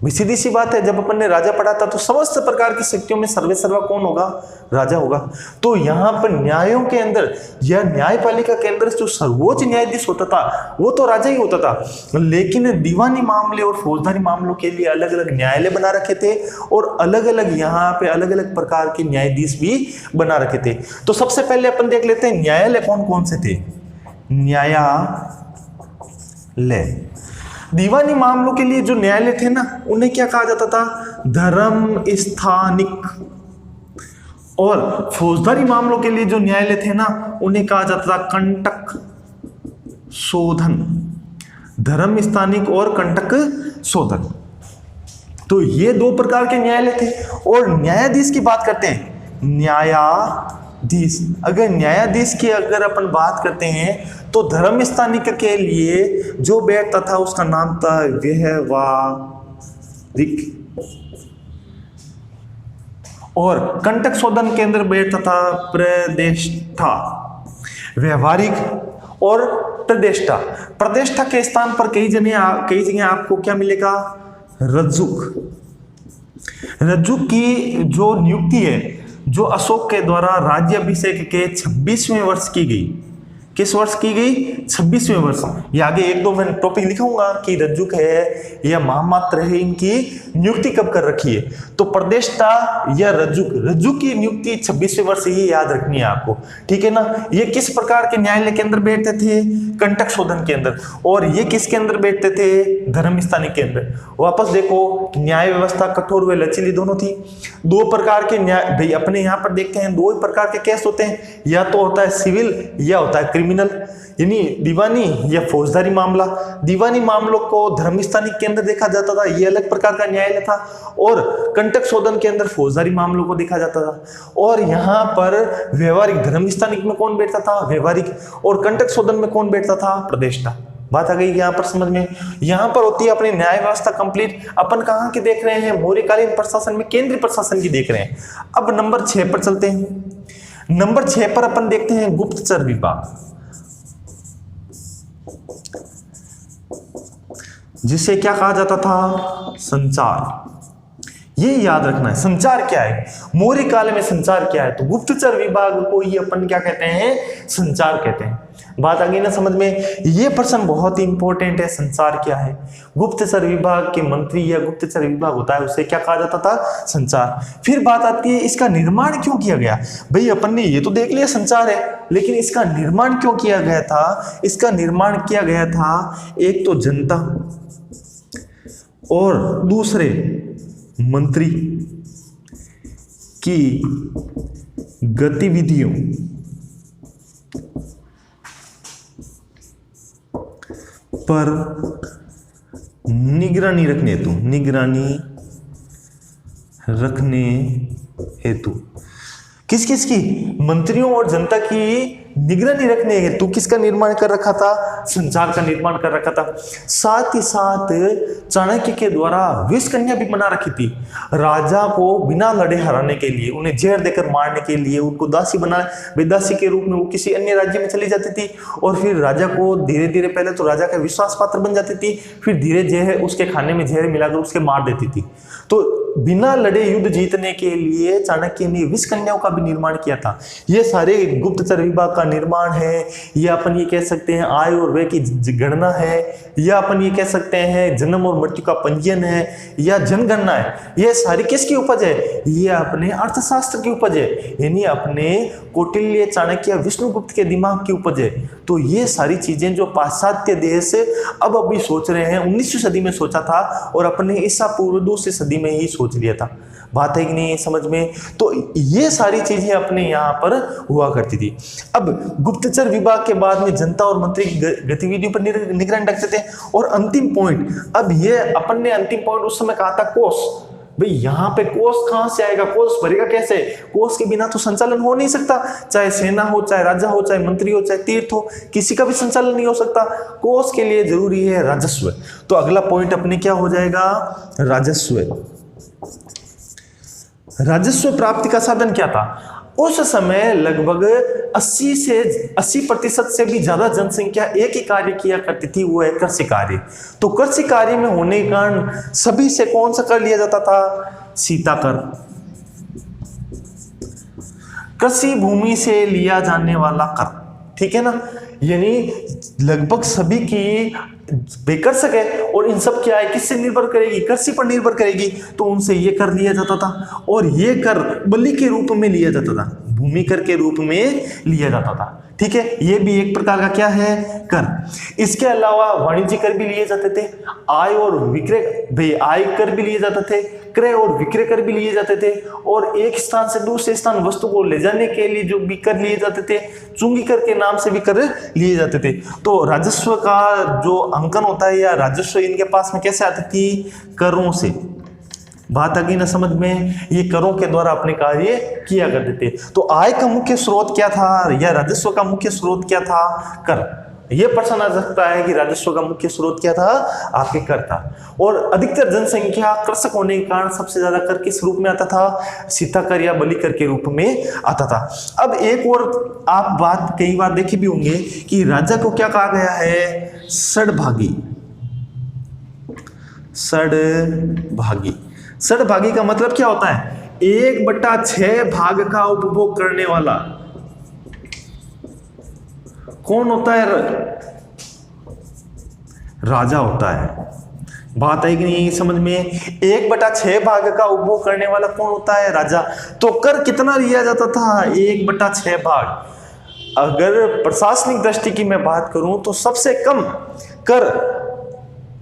सीधी सी बात है, जब अपन ने राजा पढ़ा था तो समस्त प्रकार की शक्तियों में सर्वेसर्वा कौन होगा? राजा होगा। तो यहाँ पर न्यायों के अंदर या न्यायपालिका के अंदर जो सर्वोच्च न्यायाधीश होता था वो तो राजा ही होता था, लेकिन दीवानी मामले और फौजदारी मामलों के लिए अलग अलग न्यायालय बना रखे थे और अलग अलग यहाँ पे अलग अलग प्रकार के न्यायाधीश भी बना रखे थे। तो सबसे पहले अपन देख लेते हैं न्यायालय कौन कौन से थे। न्यायालय, दीवानी मामलों के लिए जो न्यायालय थे ना उन्हें क्या कहा जाता था? धर्म स्थानिक। और फौजदारी मामलों के लिए जो न्यायालय थे ना उन्हें कहा जाता था कंटक शोधन। धर्म स्थानिक और कंटक शोधन। तो ये 2 प्रकार के न्यायालय थे। और न्यायाधीश की बात करते हैं, न्यायाधीश, अगर न्यायाधीश की अगर अपन बात करते हैं तो धर्म स्थानिक के लिए जो बैठता था उसका नाम था व्यवहारिक, और कंटक शोधन के अंदर बैठता था प्रतिष्ठा। व्यवहारिक और प्रतिष्ठा। प्रतिष्ठा के स्थान पर कई जगह आपको क्या मिलेगा? रज्जुक। रज्जुक की जो नियुक्ति है जो अशोक के द्वारा राज्याभिषेक के 26वें वर्ष की गई। किस वर्ष की गई? 26वें वर्ष। ये आगे 1-2 मैं टॉपिक लिखूंगा कि रज्जुक है या महामात्र है, इनकी नियुक्ति कब कर रखी है। तो प्रतिष्ठा या रज्जुक की नियुक्ति 26वें वर्ष ही याद रखनी है आपको। ठीक है ना। ये किस प्रकार के न्यायालय के अंदर बैठते थे? कंटक शोधन के अंदर। और ये किसके अंदर बैठते थे? धर्म स्थानिक के अंदर। वापस देखो, न्याय व्यवस्था कठोर व लचीली दोनों थी। 2 प्रकार के न्याय, भाई अपने यहाँ पर देखते हैं 2 प्रकार के केस होते हैं, या तो होता है सिविल या होता है क्रिमिनल। क्रिमिनल यानी दीवानी या फौजदारी मामला। दीवानी मामलों को धर्मस्थानिक के अंदर देखा जाता था, ये अलग प्रकार का न्यायालय था, और कंटक शोधन के अंदर फौजदारी मामलों को देखा जाता था। और यहाँ पर व्यवहारिक धर्मस्थानिक में कौन बैठता था, व्यवहारिक, और कंटक शोधन में कौन बैठता था, प्रतिष्ठा। बात आ गई यहाँ पर समझ में। यहाँ पर होती है अपनी न्याय व्यवस्था कंप्लीट। अपन कहाँ की देख रहे हैं, मौर्यकालीन प्रशासन में केंद्रीय प्रशासन की देख रहे हैं। अब नंबर 6 पर चलते हैं। नंबर 6 पर अपन देखते हैं गुप्तचर विभाग, जिसे क्या कहा जाता था, संचार। ये याद रखना है, संचार क्या है, मौर्य काल में संचार क्या है, तो गुप्तचर विभाग को ही अपन क्या कहते हैं, संचार कहते हैं। बात आ गई ना समझ में। ये प्रश्न बहुत ही इंपॉर्टेंट है, संचार क्या है। गुप्तचर विभाग के मंत्री या गुप्तचर विभाग होता है, उसे क्या कहा जाता था, संचार। फिर बात आती है इसका निर्माण क्यों किया गया। भाई अपन ने ये तो देख लिया संचार है, लेकिन इसका निर्माण क्यों किया गया था। इसका निर्माण किया गया था एक तो जनता और दूसरे मंत्री की गतिविधियों पर निगरानी रखने हेतु किस किस की, मंत्रियों और जनता की निगरानी रखने हेतु किसका निर्माण कर रखा था, संचार का निर्माण कर रखा था। साथ ही साथ चाणक्य के द्वारा विष कन्या भी बना रखी थी, राजा को बिना लड़े हराने के लिए, उन्हें जहर देकर मारने के लिए, उनको दासी बना, बेदासी के रूप में वो किसी अन्य राज्य में चली जाती थी, और फिर राजा को धीरे धीरे, पहले तो राजा का विश्वास पात्र बन जाती थी, फिर धीरे जहर उसके खाने में जहर मिलाकर उसके मार देती थी। तो बिना लड़े युद्ध जीतने के लिए चाणक्य ने विष कन्याओं का भी निर्माण किया था। ये सारे गुप्तचर विभाग का निर्माण है, या अपन ये कह सकते हैं आय और व्यय की गणना है, या अपन ये कह सकते हैं जन्म और मृत्यु का पंजीयन है, या जनगणना है। ये सारी किसकी उपज है, ये अपने अर्थशास्त्र की उपज है, यानी अपने कौटिल्य, चाणक्य, विष्णुगुप्त के दिमाग की उपज है। तो ये सारी चीजें जो पाश्चात्य देश अब अभी सोच रहे हैं, 19वीं सदी में सोचा था, और अपने ईसा पूर्व 2वीं सदी में ही सोच लिया था। बात है कि नहीं समझ में। तो ये सारी चीजें अपने यहाँ पर हुआ करती थी। अब गुप्तचर विभाग के बाद में जनता और मंत्री की गतिविधियों पर निगरानी रखते थे। और अंतिम पॉइंट, अब ये अपन ने अंतिम पॉइंट उस समय कहा था कोष। भाई यहाँ पे कोष कहां से आएगा, कोष भरेगा कैसे, कोष के बिना तो संचालन हो नहीं सकता। चाहे सेना हो, चाहे राजा हो, चाहे मंत्री हो, चाहे तीर्थ हो, किसी का भी संचालन नहीं हो सकता। कोष के लिए जरूरी है राजस्व। तो अगला पॉइंट अपने क्या हो जाएगा, राजस्व। राजस्व प्राप्ति का साधन क्या था। उस समय लगभग 80% से भी ज्यादा जनसंख्या एक ही कार्य किया करती थी, वो है कृषि कार्य। तो कृषि कार्य में होने के कारण सभी से कौन सा कर लिया जाता था, सीता कर। कृषि भूमि से लिया जाने वाला कर, ठीक है ना, यानी लगभग सभी की बेकर सके। और इन सब क्या है, किससे निर्भर करेगी, कृषि पर निर्भर करेगी। तो उनसे ये कर लिया जाता था, और ये कर बलि के रूप में लिया जाता था, भूमि कर के रूप में लिया जाता था। ठीक है, ये भी एक प्रकार का क्या है, कर। इसके अलावा वाणिज्य कर भी लिए जाते थे, आय और विक्रय, आय कर भी लिए जाते थे, क्रय और विक्रय कर भी लिए जाते थे, और एक स्थान से दूसरे स्थान वस्तु को ले जाने के लिए जो भी कर लिए जाते थे, चुंगी कर के नाम से भी कर लिए जाते थे। तो राजस्व का जो अंकन होता है या राजस्व इनके पास में कैसे आती थी, करों से। बात आ गई ना समझ में, ये करों के द्वारा अपने कार्य किया करते थे। तो आय का मुख्य स्रोत क्या था, या राजस्व का मुख्य स्रोत क्या था, कर। ये प्रश्न आ सकता है कि राजस्व का मुख्य स्रोत क्या था, आपके कर था। और अधिकतर जनसंख्या कृषक होने के कारण सबसे ज्यादा कर किस रूप में आता था, सीता कर या बलि कर के रूप में आता था। अब एक और आप बात कई बार देखे भी होंगे कि राजा को क्या कहा गया है, षडभागी। षडभागी, षडभागी का मतलब क्या होता है, 1/6 भाग का उपभोग करने वाला। कौन होता है, राजा होता है। बात है कि नहीं समझ में, 1/6 भाग का उपभोग करने वाला कौन होता है, राजा। तो कर कितना लिया जाता था, 1/6 भाग। अगर प्रशासनिक दृष्टि की मैं बात करूं तो सबसे कम कर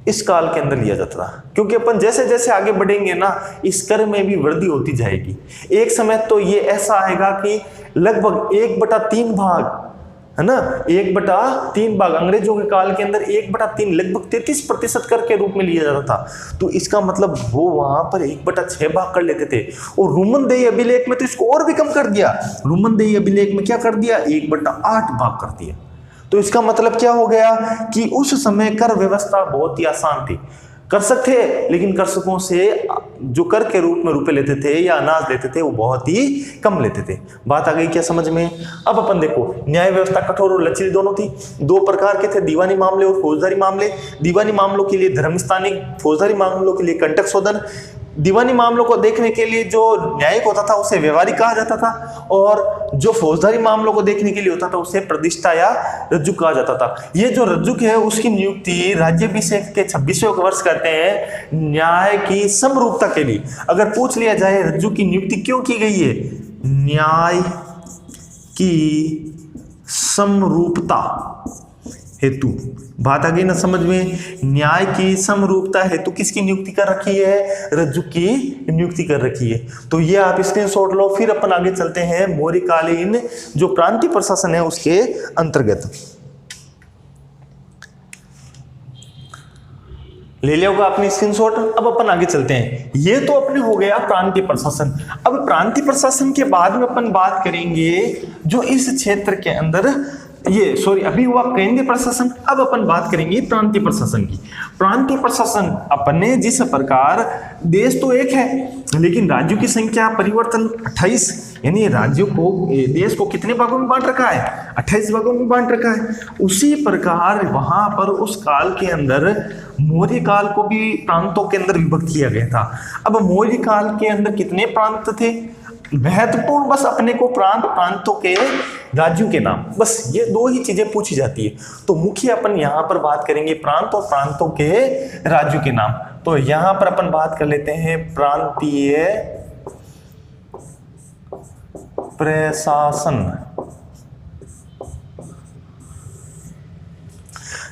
इस काल के अंदर लिया जाता था, क्योंकि अपन जैसे जैसे आगे बढ़ेंगे ना, इस कर में भी वृद्धि होती जाएगी। एक समय तो ये ऐसा आएगा कि लगभग 1/3 भाग है ना, 1/3 भाग अंग्रेजों के काल के अंदर 1/3 लगभग 33% कर के रूप में लिया जाता था। तो इसका मतलब वो वहां पर 1/6 भाग कर लेते थे। और रुमनदेही अभिलेख में तो इसको और भी कम कर दिया। रुमनदेही अभिलेख में क्या कर दिया, 1/8 भाग कर दिया। तो इसका मतलब क्या हो गया कि उस समय कर व्यवस्था बहुत ही आसान थी। कर सकते, लेकिन कर्षकों से जो कर के रूप में रुपए लेते थे या अनाज लेते थे वो बहुत ही कम लेते थे। बात आ गई क्या समझ में? अब अपन देखो, न्याय व्यवस्था कठोर और लचीली दोनों थी। 2 प्रकार के थे, दीवानी मामले और फौजदारी मामले। दीवानी मामलों के लिए धर्म स्थानिक, फौजदारी मामलों के लिए कंटक शोधन। दीवानी मामलों को देखने के लिए जो न्यायिक होता था उसे व्यवहारिक कहा जाता था, और जो फौजदारी मामलों को देखने के लिए होता था उसे प्रतिष्ठा या रज्जुक कहा जाता था। ये जो रज्जुक है उसकी नियुक्ति राज्याभिषेक के 26वें वर्ष करते हैं न्याय की समरूपता के लिए। अगर पूछ लिया जाए रज्जुक की नियुक्ति क्यों की गई है, न्याय की समरूपता हेतु। बात आ गई ना समझ में? न्याय की समरूपता हेतु किसकी नियुक्ति कर रखी है, रज्जुक की नियुक्ति कर रखी है। तो ये आप स्क्रीनशॉट लो। फिर अपन आगे चलते हैं मौर्यकालीन जो प्रांतीय प्रशासन है उसके अंतर्गत। ले लिया होगा अपनी स्क्रीनशॉट। अब अपन आगे चलते हैं। ये तो अपने हो गया प्रांतीय प्रशासन। अब प्रांतीय प्रशासन के बाद में अपन बात करेंगे जो इस क्षेत्र के अंदर अभी हुआ केंद्रीय प्रशासन। अब अपन बात करेंगे प्रांतीय प्रशासन की। प्रांतीय प्रशासन अपने जिस प्रकार देश तो एक है लेकिन राज्यों की संख्या परिवर्तन 28, यानी राज्यों को, देश को कितने भागों में बांट रखा है, 28 भागों में बांट रखा है। उसी प्रकार वहां पर उस काल के अंदर मौर्य काल को भी प्रांतों के अंदर विभक्त किया गया था। अब मौर्य काल के अंदर कितने प्रांत थे? महत्वपूर्ण बस अपने को प्रांतों के राज्यों के नाम, बस ये 2 ही चीजें पूछी जाती है। तो मुख्य अपन यहां पर बात करेंगे प्रांत और प्रांतों के राज्यों के नाम। तो यहां पर अपन बात कर लेते हैं प्रांतीय प्रशासन।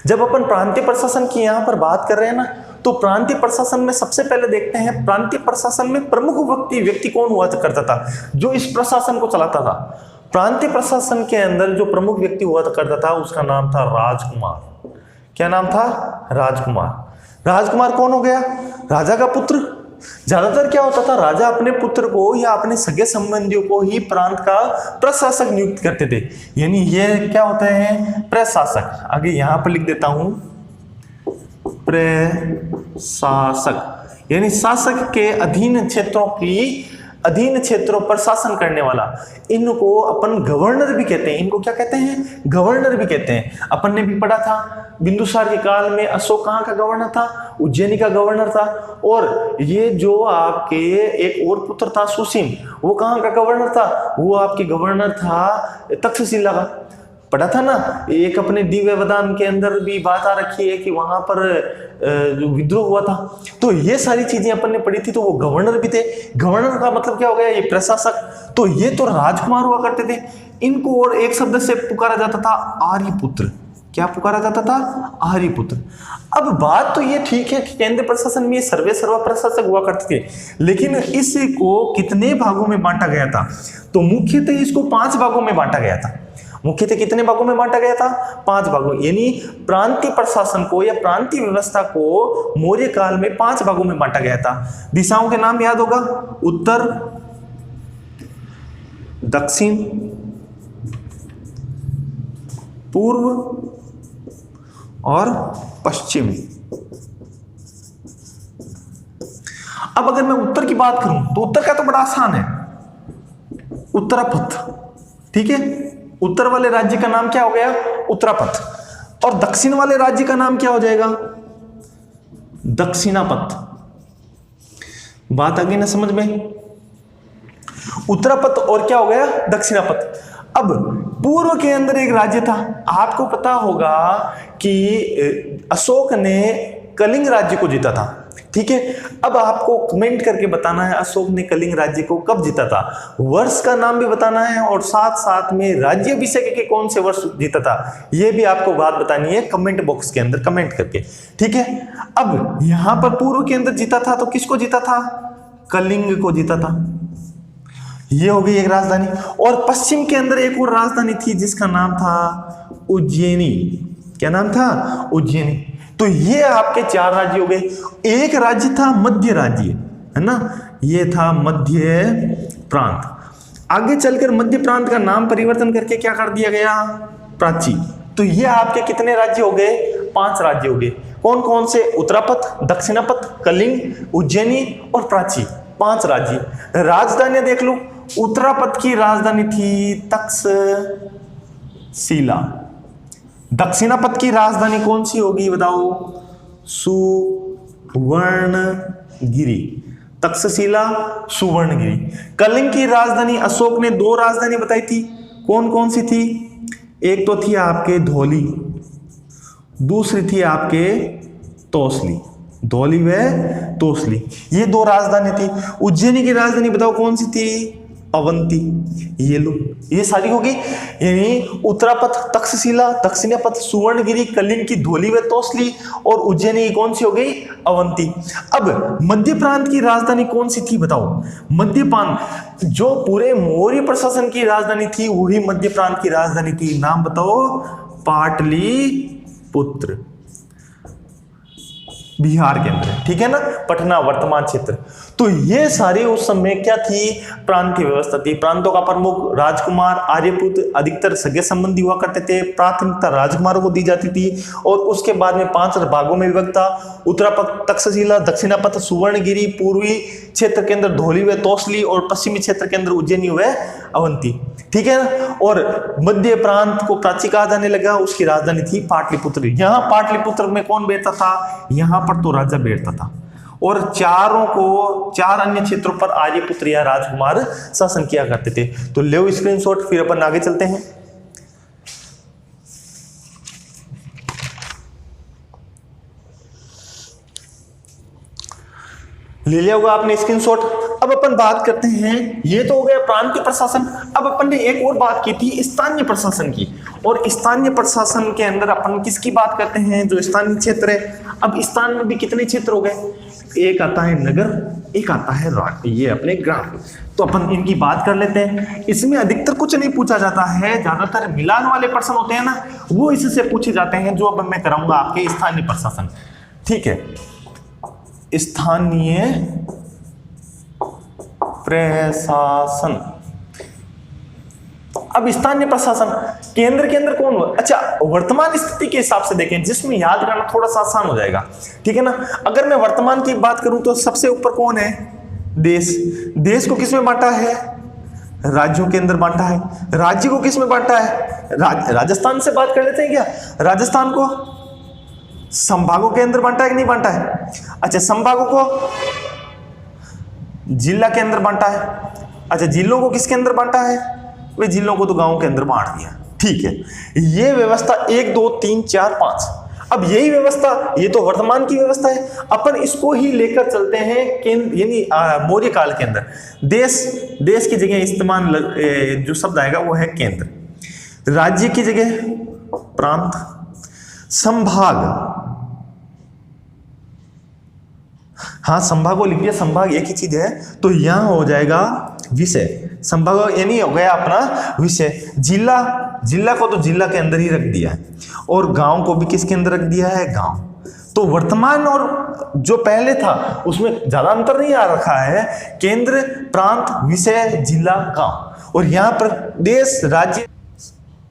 जब अपन प्रांतीय प्रशासन की यहां पर बात कर रहे हैं ना, तो प्रांतीय प्रशासन में सबसे पहले देखते हैं प्रांतीय प्रशासन में प्रमुख व्यक्ति कौन हुआ करता था जो इस प्रशासन को चलाता था। प्रांतीय प्रशासन के अंदर जो प्रमुख व्यक्ति हुआ करता था उसका नाम था राजकुमार। क्या नाम था? राजकुमार। राजकुमार कौन हो गया? राजा का पुत्र। ज्यादातर क्या होता था, राजा अपने पुत्र को या अपने सगे संबंधियों को ही प्रांत का प्रशासक नियुक्त करते थे, यानी ये क्या होते हैं, प्रशासक। आगे यहां पर लिख देता हूं प्रशासक, यानी शासक के अधीन क्षेत्रों पर शासन करने वाला। इनको अपन गवर्नर भी कहते हैं। इनको क्या कहते हैं? गवर्नर भी कहते हैं। अपन ने भी पढ़ा था बिंदुसार के काल में अशोक कहाँ का गवर्नर था? उज्जैनी का गवर्नर था। और ये जो आपके एक और पुत्र था सुसीम, वो कहाँ का गवर्नर था? वो आपके गवर्नर था तक्षशिला का। पढ़ा था ना। एक अपने दिव्य वदान के अंदर भी बात आ रखी है कि वहां पर विद्रोह हुआ था। तो ये सारी चीजें अपन ने पढ़ी थी। तो वो गवर्नर भी थे। गवर्नर का मतलब क्या हो गया? ये प्रशासक। तो ये तो राजकुमार हुआ करते थे। इनको और एक शब्द से पुकारा जाता था आर्यपुत्र। क्या पुकारा जाता था? आर्यपुत्र। अब बात तो ये ठीक है कि केंद्र प्रशासन में सर्वा प्रशासक हुआ करते थे, लेकिन इसको कितने भागों में बांटा गया था? तो मुख्यतः इसको 5 भागों में बांटा गया था। मुख्यतः कितने भागों में बांटा गया था? 5 भागों। यानी प्रांतीय प्रशासन को या प्रांतीय व्यवस्था को मौर्य काल में 5 भागों में बांटा गया था। दिशाओं के नाम याद होगा, उत्तर, दक्षिण, पूर्व और पश्चिम। अब अगर मैं उत्तर की बात करूं तो उत्तर का तो बड़ा आसान है, उत्तरापथ। ठीक है, उत्तर वाले राज्य का नाम क्या हो गया? उत्तरापथ। और दक्षिण वाले राज्य का नाम क्या हो जाएगा? दक्षिणापथ। बात आ गई ना समझ में? उत्तरापथ और क्या हो गया? दक्षिणापथ। अब पूर्व के अंदर एक राज्य था। आपको पता होगा कि अशोक ने कलिंग राज्य को जीता था। ठीक है, अब आपको कमेंट करके बताना है अशोक ने कलिंग राज्य को कब जीता था, वर्ष का नाम भी बताना है और साथ साथ में राज्याभिषेक के कौन से वर्ष जीता था यह भी आपको बात बतानी है कमेंट बॉक्स के अंदर कमेंट करके। ठीक है, अब यहां पर पूर्व के अंदर जीता था तो किसको जीता था? कलिंग को जीता था। ये हो गई एक राजधानी। और पश्चिम के अंदर एक और राजधानी थी जिसका नाम था उज्जैनी। क्या नाम था? उज्जैनी। तो ये आपके 4 राज्य हो गए। एक राज्य था मध्य राज्य, है ना, ये था मध्य प्रांत। आगे चलकर मध्य प्रांत का नाम परिवर्तन करके क्या कर दिया गया? प्राची। तो ये आपके कितने राज्य हो गए? 5 राज्य हो गए। कौन कौन से? उत्तरापथ, दक्षिणापथ, कलिंग, उज्जैनी और प्राची, 5 राज्य। राजधानियां देख लो। उत्तरापथ की राजधानी थी तक्षशिला। दक्षिणापथ की राजधानी कौन सी होगी बताओ? सुवर्णगिरी। तक्षशिला, सुवर्णगिरी। कलिंग की राजधानी अशोक ने 2 राजधानी बताई थी। कौन कौन सी थी? एक तो थी आपके धौली, दूसरी थी आपके तोसली। धौली व तोसली, ये 2 राजधानी थी। उज्जैनी की राजधानी बताओ कौन सी थी? अवंती। ये लो, ये सारी होगी। यानी उत्तरापथ, तक्षशिला, दक्षिणापथ, सुवर्णगिरी, कलिंग की धौली व तोसली और उज्जैनी की कौन सी हो गई? अवंती। अब मध्य प्रांत की राजधानी कौन सी थी बताओ? मध्य प्रांत जो पूरे मौर्य प्रशासन की राजधानी थी वही मध्य प्रांत की राजधानी थी। नाम बताओ? पाटलिपुत्र। बिहार के अंदर, ठीक है ना। पटना वर्तमान क्षेत्र। तो ये सारी उस समय क्या थी? प्रांत की व्यवस्था थी। प्रांतों का प्रमुख राजकुमार, आर्यपुत्र, अधिकतर सगे संबंधी हुआ करते थे। प्राथमिकता राजकुमारों को दी जाती थी और उसके बाद में 5 भागों में विभक्त था। उत्तरापथ, तक्षशिला, दक्षिणापथ, सुवर्णगिरी, पूर्वी क्षेत्र के अंदर धौली व तोसली और पश्चिमी क्षेत्र के अंदर उज्जैनी व अवंती, ठीक है ना। और मध्य प्रांत को प्राची कहा जाने लगा। उसकी राजधानी थी पाटलिपुत्र। यहाँ पाटलिपुत्र में कौन बैठता था? यहाँ पर तो राजा बैठता था और 4 अन्य क्षेत्रों पर आर्यपुत्र या राजकुमार शासन किया करते थे। तो ले स्क्रीनशॉट, फिर अपन आगे चलते हैं। ले लिया होगा आपने स्क्रीनशॉट। अब अपन बात करते हैं, ये तो हो गया प्रांतीय प्रशासन। अब अपन ने एक और बात की थी स्थानीय प्रशासन की। और स्थानीय प्रशासन के अंदर अपन किसकी बात करते हैं? जो स्थानीय क्षेत्र है। अब स्थान में भी कितने क्षेत्र हो गए? एक आता है नगर, एक आता है राज्य, ये अपने ग्राम। तो अपन इनकी बात कर लेते हैं। इसमें अधिकतर कुछ नहीं पूछा जाता है, ज्यादातर मिलान वाले प्रश्न होते हैं ना, वो इससे पूछे जाते हैं, जो अब मैं कराऊंगा आपके स्थानीय प्रशासन, ठीक है। स्थानीय प्रशासन। अब स्थानीय प्रशासन केंद्र के अंदर कौन हो? अच्छा, वर्तमान स्थिति के हिसाब से देखें, जिसमें याद करना थोड़ा सा आसान हो जाएगा, ठीक है ना। अगर मैं वर्तमान की बात करूं तो सबसे ऊपर कौन है? देश। देश को किस में बांटा है? राज्यों के अंदर बांटा है। राज्य को किस में बांटा है? राजस्थान से बात कर लेते हैं क्या? राजस्थान को संभागों के अंदर बांटा है कि नहीं बांटा है? अच्छा, संभागों को जिला के अंदर बांटा है। अच्छा, जिलों को किसके अंदर बांटा है? वे जिलों को तो गांव के अंदर बांट दिया, ठीक है। ये व्यवस्था 1 2 3 4 5। अब यही व्यवस्था, ये तो वर्तमान की व्यवस्था है, अपन इसको ही लेकर चलते हैं केंद्र, यानी मौर्य काल के अंदर। देश की जगह इस्तेमाल जो शब्द आएगा वो है केंद्र। राज्य की जगह प्रांत। संभाग, हाँ संभाग को लिख दिया, संभाग एक ही चीज है, तो यहां हो जाएगा विषय। संभाग यानी हो गया अपना विषय। जिला, जिला को तो जिला के अंदर ही रख दिया है और गांव को भी किसके अंदर रख दिया है? गांव। तो वर्तमान और जो पहले था उसमें ज्यादा अंतर नहीं आ रखा है। केंद्र, प्रांत, विषय, जिला, गांव। और यहां पर देश, राज्य,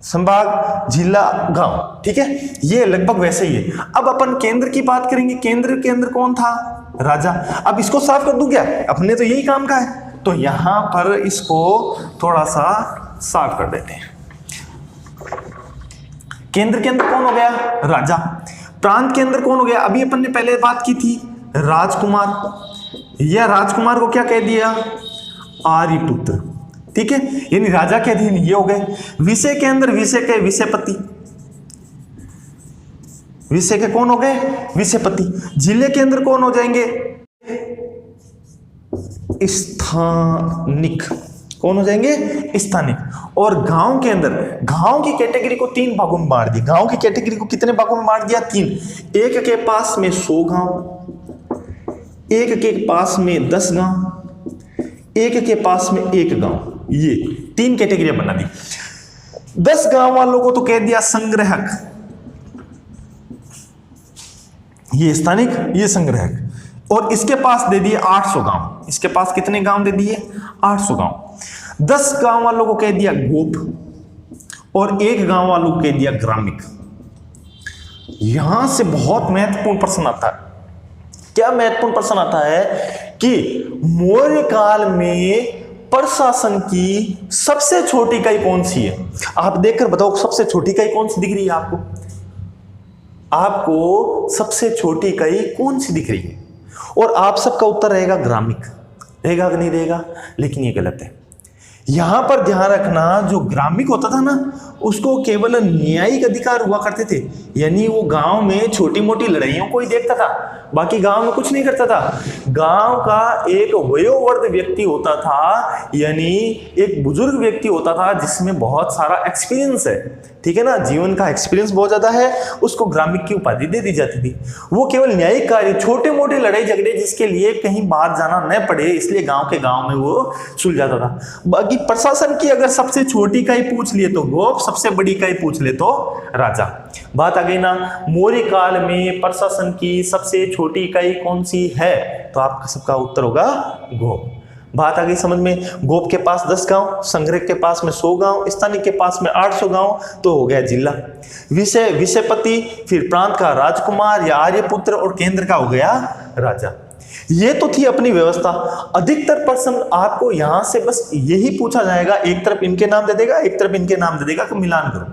संभाग, जिला, गांव, ठीक है। ये लगभग वैसे ही है। अब अपन केंद्र की बात करेंगे। केंद्र के अंदर कौन था? राजा। अब इसको साफ कर दूं क्या? अपने तो यही काम का है, तो यहां पर इसको थोड़ा सा साफ कर देते हैं। केंद्र के अंदर कौन हो गया? राजा। प्रांत के अंदर कौन हो गया? अभी अपन ने पहले बात की थी, राजकुमार। या राजकुमार को क्या कह दिया? आर्यपुत्र, ठीक है, यानी राजा के अधीन ये हो गए। विषय के अंदर विषय के विषयपति। विषय के कौन हो गए? विषयपति। जिले के अंदर कौन हो जाएंगे? स्थानिक। कौन हो जाएंगे? स्थानिक। और गांव के अंदर, गांव की कैटेगरी को 3 भागों में बांट दिया। गांव की कैटेगरी को कितने भागों में बांट दिया? 3। एक के पास में 100 गांव, एक के पास में 10 गांव, एक के पास में 1 गांव। ये 3 कैटेगरी बना दी। 10 गांव वालों को तो कह दिया संग्रहक, ये स्थानिक, ये संग्रहक, और इसके पास दे दिए 800 गांव। इसके पास कितने गांव दे दिए? 800 गांव। 10 गांव वालों को कह दिया गोप और 1 गांव वालों को कह दिया ग्रामिक। यहां से बहुत महत्वपूर्ण प्रश्न आता है। क्या महत्वपूर्ण प्रश्न आता है कि मौर्य काल में प्रशासन की सबसे छोटी इकाई कौन सी है? आप देखकर बताओ सबसे छोटी इकाई कौन सी दिख रही है आपको? आपको सबसे छोटी इकाई कौन सी दिख रही है? और आप सबका उत्तर रहेगा ग्रामिक। रहेगा कि नहीं रहेगा? लेकिन ये गलत है। यहां पर ध्यान रखना, जो ग्रामिक होता था ना, उसको केवल न्यायिक अधिकार हुआ करते थे, यानी वो गांव में छोटी मोटी लड़ाइयों को ही देखता था, बाकी गांव में कुछ नहीं करता था। गांव का एक वयोवृद्ध व्यक्ति होता था, यानी एक बुजुर्ग व्यक्ति होता था जिसमें बहुत सारा एक्सपीरियंस है, ठीक है ना, जीवन का एक्सपीरियंस बहुत ज्यादा है, उसको ग्रामिक की उपाधि दे दी जाती थी। वो केवल न्यायिक कार्य, छोटे मोटे लड़ाई झगड़े जिसके लिए कहीं बाहर जाना न पड़े, इसलिए गांव के गांव में वो सुलझाता था। बाकी प्रशासन की अगर सबसे छोटी इकाई पूछ लिए तो गोप, सबसे बड़ी इकाई पूछ ले तो राजा। बात आ गई ना। मौर्य काल में प्रशासन की सबसे छोटी इकाई कौन सी है? तो आपका सबका उत्तर होगा गोप। बात आ गई समझ में। गोप के पास 10 गांव, संग्रह के पास में 100 गांव, स्थानिक के पास में 800 गांव, तो हो गया जिला। विषयपति, फिर प्रांत का राजकुमार या आर्यपुत्र, और केंद्र का हो गया राजा। ये तो थी अपनी व्यवस्था। अधिकतर प्रश्न आपको यहां से बस यही पूछा जाएगा, एक तरफ इनके नाम दे देगा, एक तरफ इनके नाम दे देगा कि मिलान करो,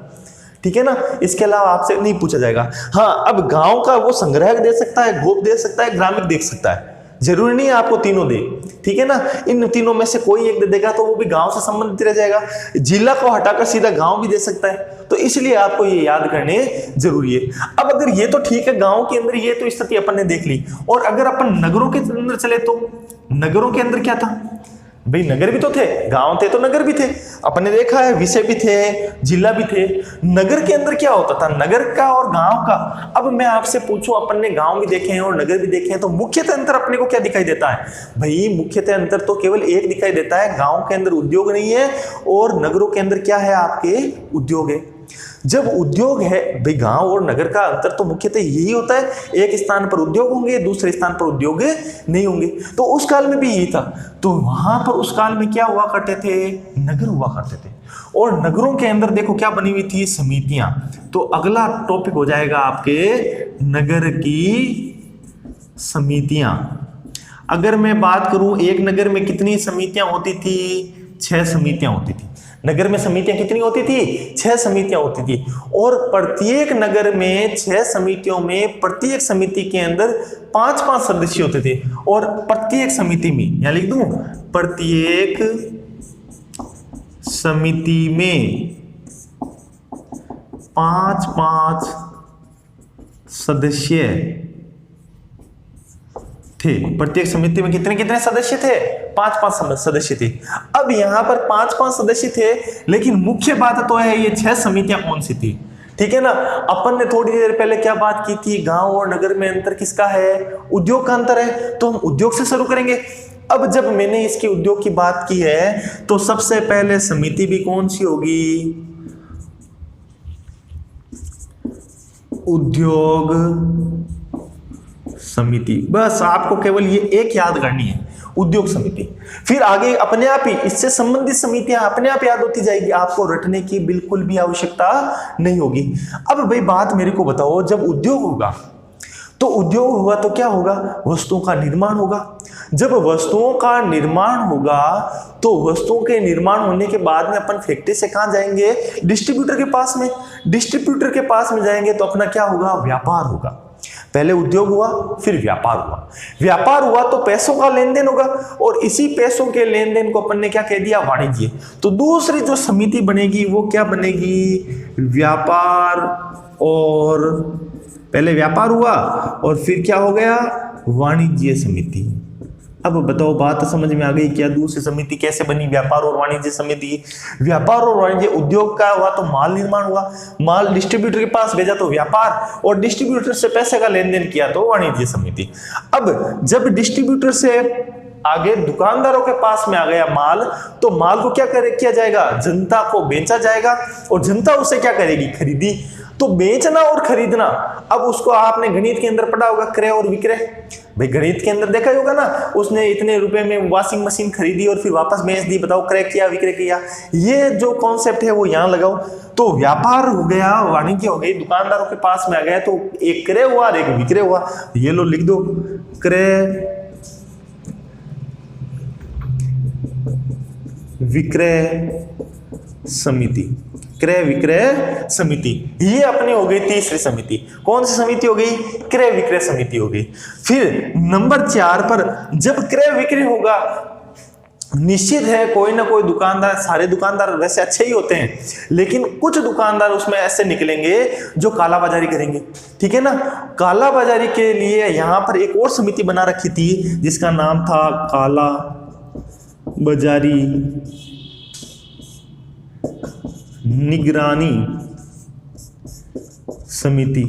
ठीक है ना। इसके अलावा आपसे नहीं पूछा जाएगा। हाँ, अब गांव का वो संग्रहक दे सकता है, गोप दे सकता है, ग्रामिक दे सकता है, जरूरी नहीं है आपको तीनों दे, ठीक है ना। इन तीनों में से कोई एक दे देगा तो वो भी गांव से संबंधित रह जाएगा। जिला को हटाकर सीधा गांव भी दे सकता है, तो इसलिए आपको ये याद करने जरूरी है। अब अगर ये तो ठीक है, गांव के अंदर ये तो स्थिति अपन ने देख ली, और अगर अपन नगरों के अंदर चले तो नगरों के अंदर क्या था भाई? नगर भी तो थे, गांव थे तो नगर भी थे, अपन ने देखा है, विषय भी थे, जिला भी थे। नगर के अंदर क्या होता था? नगर का और गांव का। अब मैं आपसे पूछूं, अपन ने गांव भी देखे हैं और नगर भी देखे हैं, तो मुख्यतः अंतर अपने को क्या दिखाई देता है? भाई मुख्यतः अंतर तो केवल एक दिखाई देता है, गांव के अंदर उद्योग नहीं है और नगरों के अंदर क्या है? आपके उद्योग है। जब उद्योग है भाई, गांव और नगर का अंतर तो मुख्यतः यही होता है, एक स्थान पर उद्योग होंगे, दूसरे स्थान पर उद्योग नहीं होंगे। तो उस काल में भी यही था। तो वहां पर उस काल में क्या हुआ करते थे? नगर हुआ करते थे। और नगरों के अंदर देखो क्या बनी हुई थी? समितियां। तो अगला टॉपिक हो जाएगा आपके नगर की समितियां। अगर मैं बात करूं, एक नगर में कितनी समितियां होती थी? 6 समितियां होती थी। नगर में समितियां कितनी होती थी? 6 समितियां होती थी। और प्रत्येक नगर में 6 समितियों में प्रत्येक समिति के अंदर 5-5 सदस्य होते थे। और प्रत्येक समिति में, यहां लिख दूं, प्रत्येक समिति में 5-5 सदस्य थे। प्रत्येक समिति में कितने कितने सदस्य थे? 5-5 सदस्य थे। अब यहां पर 5-5 सदस्य थे, लेकिन मुख्य बात तो है ये 6 समितियां कौन सी थी, ठीक है ना। अपन ने थोड़ी देर पहले क्या बात की थी? गांव और नगर में अंतर किसका है? उद्योग का अंतर है। तो हम उद्योग से शुरू करेंगे। अब जब मैंने इसकी उद्योग की बात की है, तो सबसे पहले समिति भी कौन सी होगी? उद्योग समिति। बस आपको केवल ये एक याद करनी है, उद्योग समिति। फिर आगे अपने आप ही इससे संबंधित समितियां अपने आप याद होती जाएगी, आपको रटने की बिल्कुल भी आवश्यकता नहीं होगी। अब भाई बात मेरे को बताओ, जब उद्योग होगा तो उद्योग होगा तो क्या होगा? वस्तुओं का निर्माण होगा। जब वस्तुओं का निर्माण होगा तो वस्तुओं के निर्माण होने के बाद में अपन फैक्ट्री से कहां जाएंगे? डिस्ट्रीब्यूटर के पास में। डिस्ट्रीब्यूटर के पास में जाएंगे तो अपना क्या होगा? व्यापार होगा। पहले उद्योग हुआ, फिर व्यापार हुआ। व्यापार हुआ तो पैसों का लेन देन होगा, और इसी पैसों के लेन देन को अपन ने क्या कह दिया? वाणिज्य। तो दूसरी जो समिति बनेगी वो क्या बनेगी? व्यापार। और पहले व्यापार हुआ और फिर क्या हो गया? वाणिज्य समिति। अब बताओ बात समझ में आ गई क्या? दूसरी समिति कैसे बनी? व्यापार और वाणिज्य समिति। व्यापार और वाणिज्य, उद्योग का हुआ तो माल निर्माण हुआ, माल डिस्ट्रीब्यूटर के पास भेजा तो व्यापार, और डिस्ट्रीब्यूटर से पैसे का लेन देन किया तो वाणिज्य समिति। अब जब डिस्ट्रीब्यूटर से आगे दुकानदारों के पास में आ गया माल, तो माल को क्या किया जाएगा, जनता को बेचा जाएगा और जनता उसे क्या करेगी, खरीदी। तो बेचना और खरीदना, अब उसको आपने गणित के अंदर पढ़ा होगा, क्रय और विक्रय। भाई गणित के अंदर देखा ही होगा ना, उसने इतने रुपए में वॉशिंग मशीन खरीदी और फिर वापस बेच दी, बताओ क्रय किया विक्रय किया। ये जो कॉन्सेप्ट है वो यहाँ लगाओ। तो व्यापार हो गया, वाणिज्य हो गई, दुकानदारों के पास में आ गया, तो एक क्रय हुआ और एक विक्रय हुआ। ये लो लिख दो, क्रय विक्रय समिति, क्रय विक्रय समिति। ये अपनी हो गई तीसरी समिति। कौन सी समिति हो गई, क्रय विक्रय समिति हो गई। फिर नंबर 4 पर जब क्रय विक्रय होगा, निश्चित है कोई ना कोई दुकानदार, सारे दुकानदार वैसे अच्छे ही होते हैं, लेकिन कुछ दुकानदार उसमें ऐसे निकलेंगे जो कालाबाजारी करेंगे, ठीक है ना। कालाबाजारी के लिए यहां पर एक और समिति बना रखी थी जिसका नाम था काला बाजारी निगरानी समिति।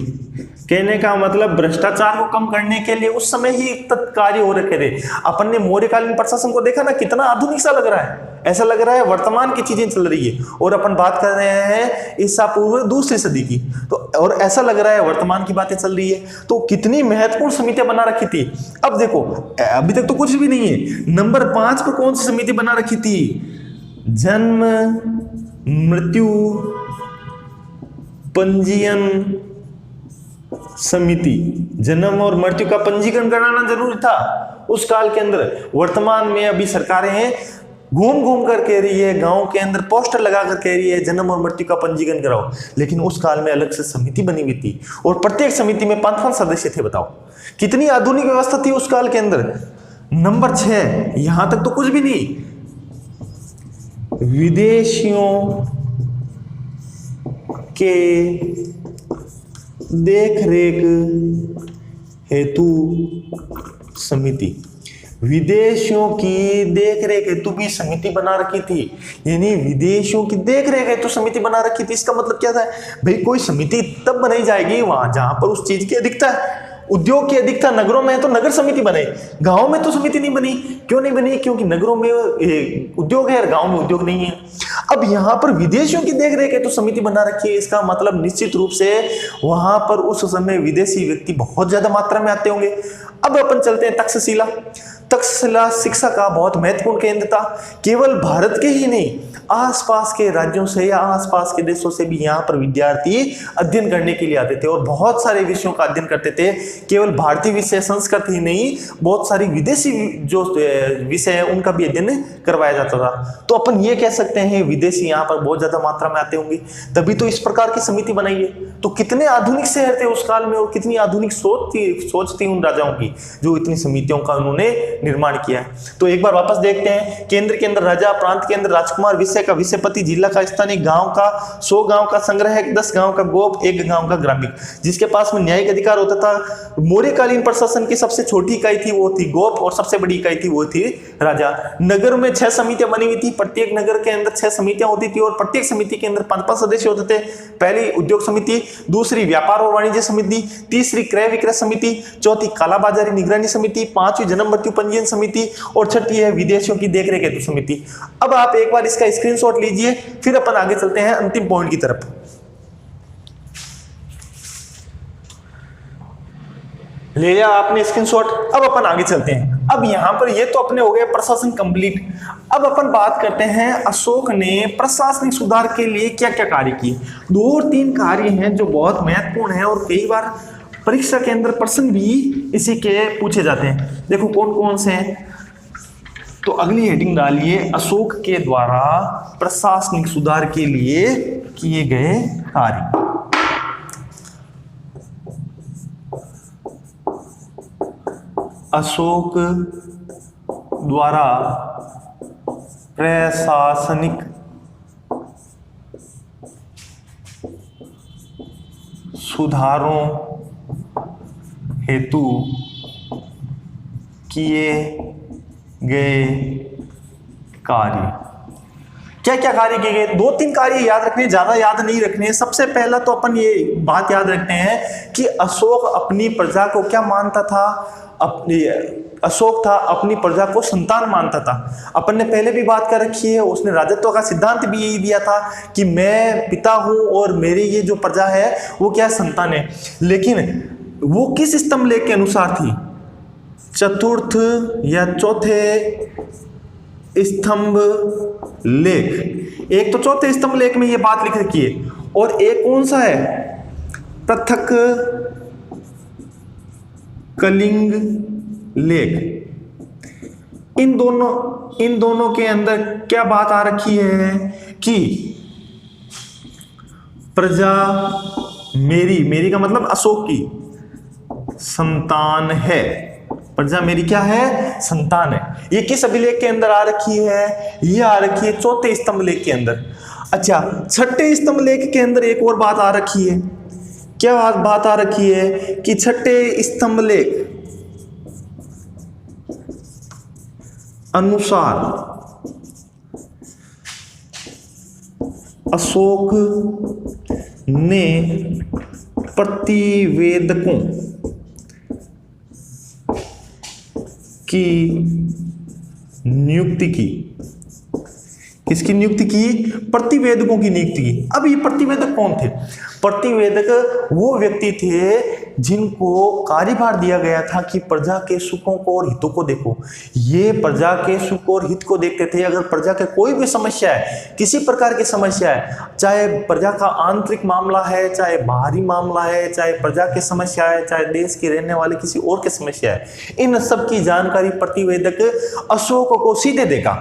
कहने का मतलब भ्रष्टाचार को कम करने के लिए उस समय ही तत्कार्य हो रखे थे। अपन ने मौर्यकालीन प्रशासन को देखा ना, कितना आधुनिक सा लग रहा है, ऐसा लग रहा है वर्तमान की चीजें चल रही है, और अपन बात कर रहे हैं ईसा पूर्व दूसरी सदी की, तो और ऐसा लग रहा है वर्तमान की बातें चल रही है। तो कितनी महत्वपूर्ण समितियां बना रखी थी। अब देखो, अभी तक तो कुछ भी नहीं है। नंबर 5 पर कौन सी समिति बना रखी थी, जन्म मृत्यु पंजीयन समिति। जन्म और मृत्यु का पंजीकरण कराना जरूरी था उस काल के अंदर। वर्तमान में अभी सरकारें हैं घूम घूम कर कह रही है, गांव के अंदर पोस्टर लगा कर कह रही है जन्म और मृत्यु का पंजीकरण कराओ, लेकिन उस काल में अलग से समिति बनी हुई थी और प्रत्येक समिति में 5-5 सदस्य थे। बताओ कितनी आधुनिक व्यवस्था थी उस काल के अंदर। नंबर 6, यहां तक तो कुछ भी नहीं, विदेशियों के देखरेख हेतु समिति। विदेशियों की देखरेख हेतु भी समिति बना रखी थी, यानी विदेशियों की देखरेख हेतु समिति बना रखी थी। इसका मतलब क्या था भाई, कोई समिति तब बनाई जाएगी वहां जहां पर उस चीज की अधिकता है, उद्योग की अधिकता। नगरों में है तो नगर समिति बने, गांव में तो समिति नहीं बनी। क्यों नहीं बनी, क्योंकि नगरों में उद्योग है और गांव में उद्योग नहीं है। अब यहां पर विदेशियों की देखरेख है तो समिति बना रखी है, इसका मतलब निश्चित रूप से वहां पर उस समय विदेशी व्यक्ति बहुत ज्यादा मात्रा में आते होंगे। अब अपन चलते हैं तक्षशिला। तक्षशिला शिक्षा का बहुत महत्वपूर्ण केंद्र था। केवल भारत के ही नहीं, आसपास के राज्यों से या आसपास के देशों से भी यहाँ पर विद्यार्थी अध्ययन करने के लिए आते थे और बहुत सारे विषयों का अध्ययन करते थे। केवल भारतीय विषय संस्कृत ही नहीं, बहुत सारी विदेशी जो विषय है उनका भी अध्ययन करवाया जाता था। तो अपन ये कह सकते हैं विदेशी यहाँ पर बहुत ज्यादा मात्रा में आते होंगे, तभी तो इस प्रकार की समिति बनाई है। तो कितने आधुनिक शहर थे उस काल में और कितनी आधुनिक सोच थी उन राजाओं की जो इतनी समितियों का उन्होंने निर्माण किया है। तो एक बार वापस देखते हैं, केंद्र के अंदर राजा, प्रांत के अंदर राजकुमार, विषय का विषयपति, जिला का स्थानीय, गांव का 100 गांव का संग्रह, 10 गांव का गोप, 1 गांव का ग्रामीण, जिसके पास में न्यायिक अधिकार होता था। मौर्यकालीन प्रशासन की सबसे छोटी इकाई थी वो थी गोप और सबसे बड़ी इकाई थी वो थी राजा। नगर में 6 समितियां बनी हुई थी, प्रत्येक नगर के अंदर 6 समितियां होती थी और प्रत्येक समिति के अंदर 5-5 सदस्य होते थे। पहली उद्योग समिति, दूसरी व्यापार और वाणिज्य समिति, तीसरी क्रय विक्रय समिति, चौथी कालाबाजारी निगरानी समिति, 5वीं जन्म मृत्यु पंजीयन समिति और छठी है विदेशियों की देखरेख हेतु समिति। अब आप एक बार इसका स्क्रीनशॉट लीजिए, फिर अपन आगे चलते हैं अंतिम पॉइंट की तरफ। ले लिया आपने स्क्रीनशॉट, अब अपन आगे चलते हैं। अब यहां पर ये तो अपने हो गए प्रशासन कंप्लीट। अब अपन बात करते हैं अशोक ने प्रशासनिक सुधार के लिए क्या क्या कार्य किए। 2 और 3 कार्य हैं जो बहुत महत्वपूर्ण है और कई बार परीक्षा के अंदर प्रश्न भी इसी के पूछे जाते हैं। देखो कौन कौन से हैं, तो अगली हेडिंग डालिए, अशोक के द्वारा प्रशासनिक सुधार के लिए किए गए कार्य। अशोक द्वारा प्रशासनिक सुधारों हेतु किए गए कार्य। क्या क्या कार्य किए गए? 2-3 कार्य याद रखने, ज्यादा याद नहीं रखने। सबसे पहला तो अपन ये बात याद रखते हैं कि अशोक अपनी प्रजा को क्या मानता था? अशोक था अपनी प्रजा को संतान मानता था। अपन ने पहले भी बात कर रखी है, उसने राजत्व का सिद्धांत भी यही दिया था कि मैं पिता हूं और मेरी ये जो प्रजा है वो क्या संतान है। लेकिन वो किस स्तंभ लेख के अनुसार थी? चतुर्थ या चौथे स्तंभ लेख। एक तो चौथे स्तंभ लेख में ये बात लिख रखी है, और एक कौन सा है? पृथक कलिंग लेख। इन दोनों के अंदर क्या बात आ रखी है कि प्रजा मेरी का मतलब अशोक की संतान है। प्रजा मेरी क्या है? संतान है। ये किस अभिलेख के अंदर आ रखी है? ये आ रखी है चौथे स्तंभ लेख के अंदर। अच्छा, छठे स्तंभ लेख के अंदर एक और बात आ रखी है। क्या बात आ रखी है कि छठे स्तंभ लेख अनुसार अशोक ने प्रतिवेदकों की नियुक्ति की। किसकी नियुक्ति की? प्रतिवेदकों की नियुक्ति की। अब ये प्रतिवेदक कौन थे? प्रतिवेदक वो व्यक्ति थे जिनको कार्यभार दिया गया था कि प्रजा के सुखों को और हितों को देखो। ये प्रजा के सुख और हित को देखते थे। अगर प्रजा के कोई भी समस्या है, किसी प्रकार की समस्या है, चाहे प्रजा का आंतरिक मामला है, चाहे बाहरी मामला है, चाहे प्रजा की समस्या है, चाहे देश के रहने वाले किसी और की समस्या है, इन सब की जानकारी प्रतिवेदक अशोक को सीधे देगा।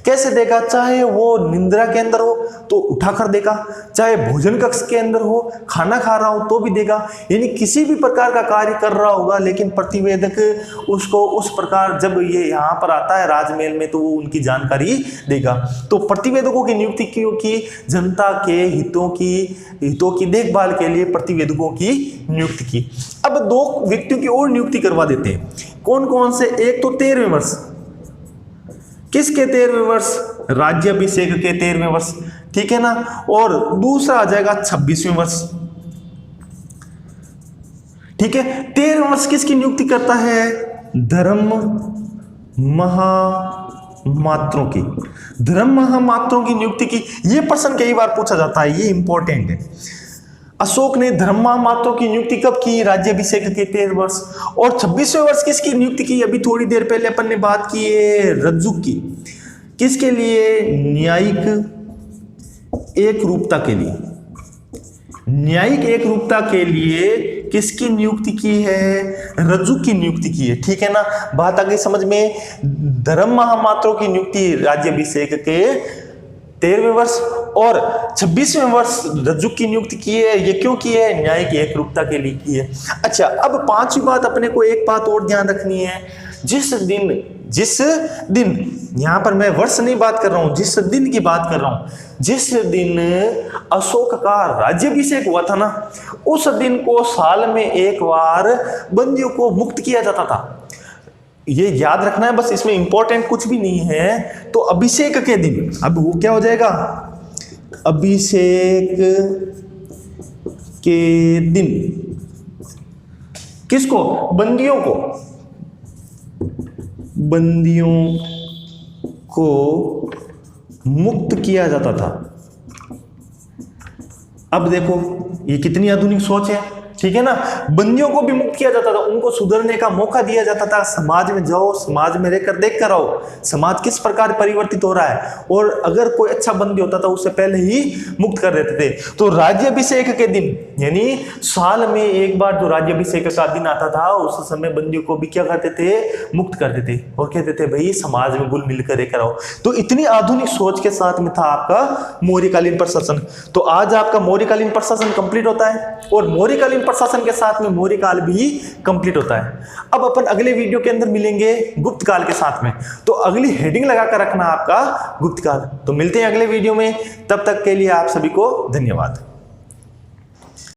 कैसे देगा? चाहे वो निंद्रा के अंदर हो तो उठाकर देगा, चाहे भोजन कक्ष के अंदर हो, खाना खा रहा हो तो भी देगा। यानी किसी भी प्रकार का कार्य कर रहा होगा, लेकिन प्रतिवेदक उसको उस प्रकार जब ये यहाँ पर आता है राजमहल में तो वो उनकी जानकारी देगा। तो प्रतिवेदकों की नियुक्ति क्यों की? जनता के हितों की देखभाल के लिए प्रतिवेदकों की नियुक्ति की। अब 2 व्यक्तियों की और नियुक्ति करवा देते हैं। कौन कौन से? एक तो 13वें वर्ष। किसके 13वें वर्ष? राज्याभिषेक के 13वें वर्ष, ठीक है ना। और दूसरा आ जाएगा 26वें वर्ष, ठीक है। 13वें वर्ष किसकी नियुक्ति करता है? धर्म महामात्रों की। धर्म महामात्रों की नियुक्ति की। यह प्रश्न कई बार पूछा जाता है, ये इंपॉर्टेंट है। अशोक ने धर्म महामात्रों की नियुक्ति कब की? राज्याभिषेक के 13वें वर्ष। और 26वें वर्ष किसकी नियुक्ति की? अभी थोड़ी देर पहले अपन ने बात की है रज्जुक की। किसके लिए? न्यायिक एक रूपता के लिए। न्यायिक एक रूपता के लिए किसकी नियुक्ति की है? रज्जुक की नियुक्ति की है, ठीक है ना। बात आ गई समझ में। धर्म महामात्रों की नियुक्ति राज्याभिषेक के 13वें वर्ष और 26वें वर्ष रज्जुक की नियुक्ति की है। ये क्यों की है? न्यायिक एक रूपता के लिए की है। अच्छा, अब 5वीं बात अपने को एक बात और ध्यान रखनी है। जिस दिन यहां पर मैं वर्ष नहीं बात कर रहा हूं, जिस दिन की बात कर रहा हूं, जिस दिन अशोक का राज्याभिषेक हुआ था ना, उस दिन को साल में एक बार बंदियों को मुक्त किया जाता था। ये याद रखना है बस, इसमें इंपॉर्टेंट कुछ भी नहीं है। तो अभिषेक के दिन, अब वो क्या हो जाएगा? अभिषेक के दिन किसको? बंदियों को मुक्त किया जाता था। अब देखो ये कितनी आधुनिक सोच है, ठीक है ना। बंदियों को भी मुक्त किया जाता था, उनको सुधरने का मौका दिया जाता था। समाज में जाओ, समाज में रहकर देख कर आओ समाज किस प्रकार परिवर्तित हो रहा है। और अगर कोई अच्छा बंदी होता था उससे पहले ही मुक्त कर देते थे। तो राज्याभिषेक के दिन, यानी साल में एक बार जो राज्याभिषेक का दिन आता था, उस समय बंदियों को भी क्या करते थे? मुक्त करते थे और कहते थे भाई समाज में घुल मिलकर रहकर आओ। तो इतनी आधुनिक सोच के साथ में था आपका मौर्यकालीन प्रशासन। तो आज आपका मौर्यकालीन प्रशासन कंप्लीट होता है और मौर्यकालीन प्रशासन के साथ में मौर्य काल भी कंप्लीट होता है। अब अपन अगले वीडियो के अंदर मिलेंगे गुप्त काल के साथ में। तो अगली हेडिंग लगाकर रखना आपका गुप्त काल। तो मिलते हैं अगले वीडियो में, तब तक के लिए आप सभी को धन्यवाद।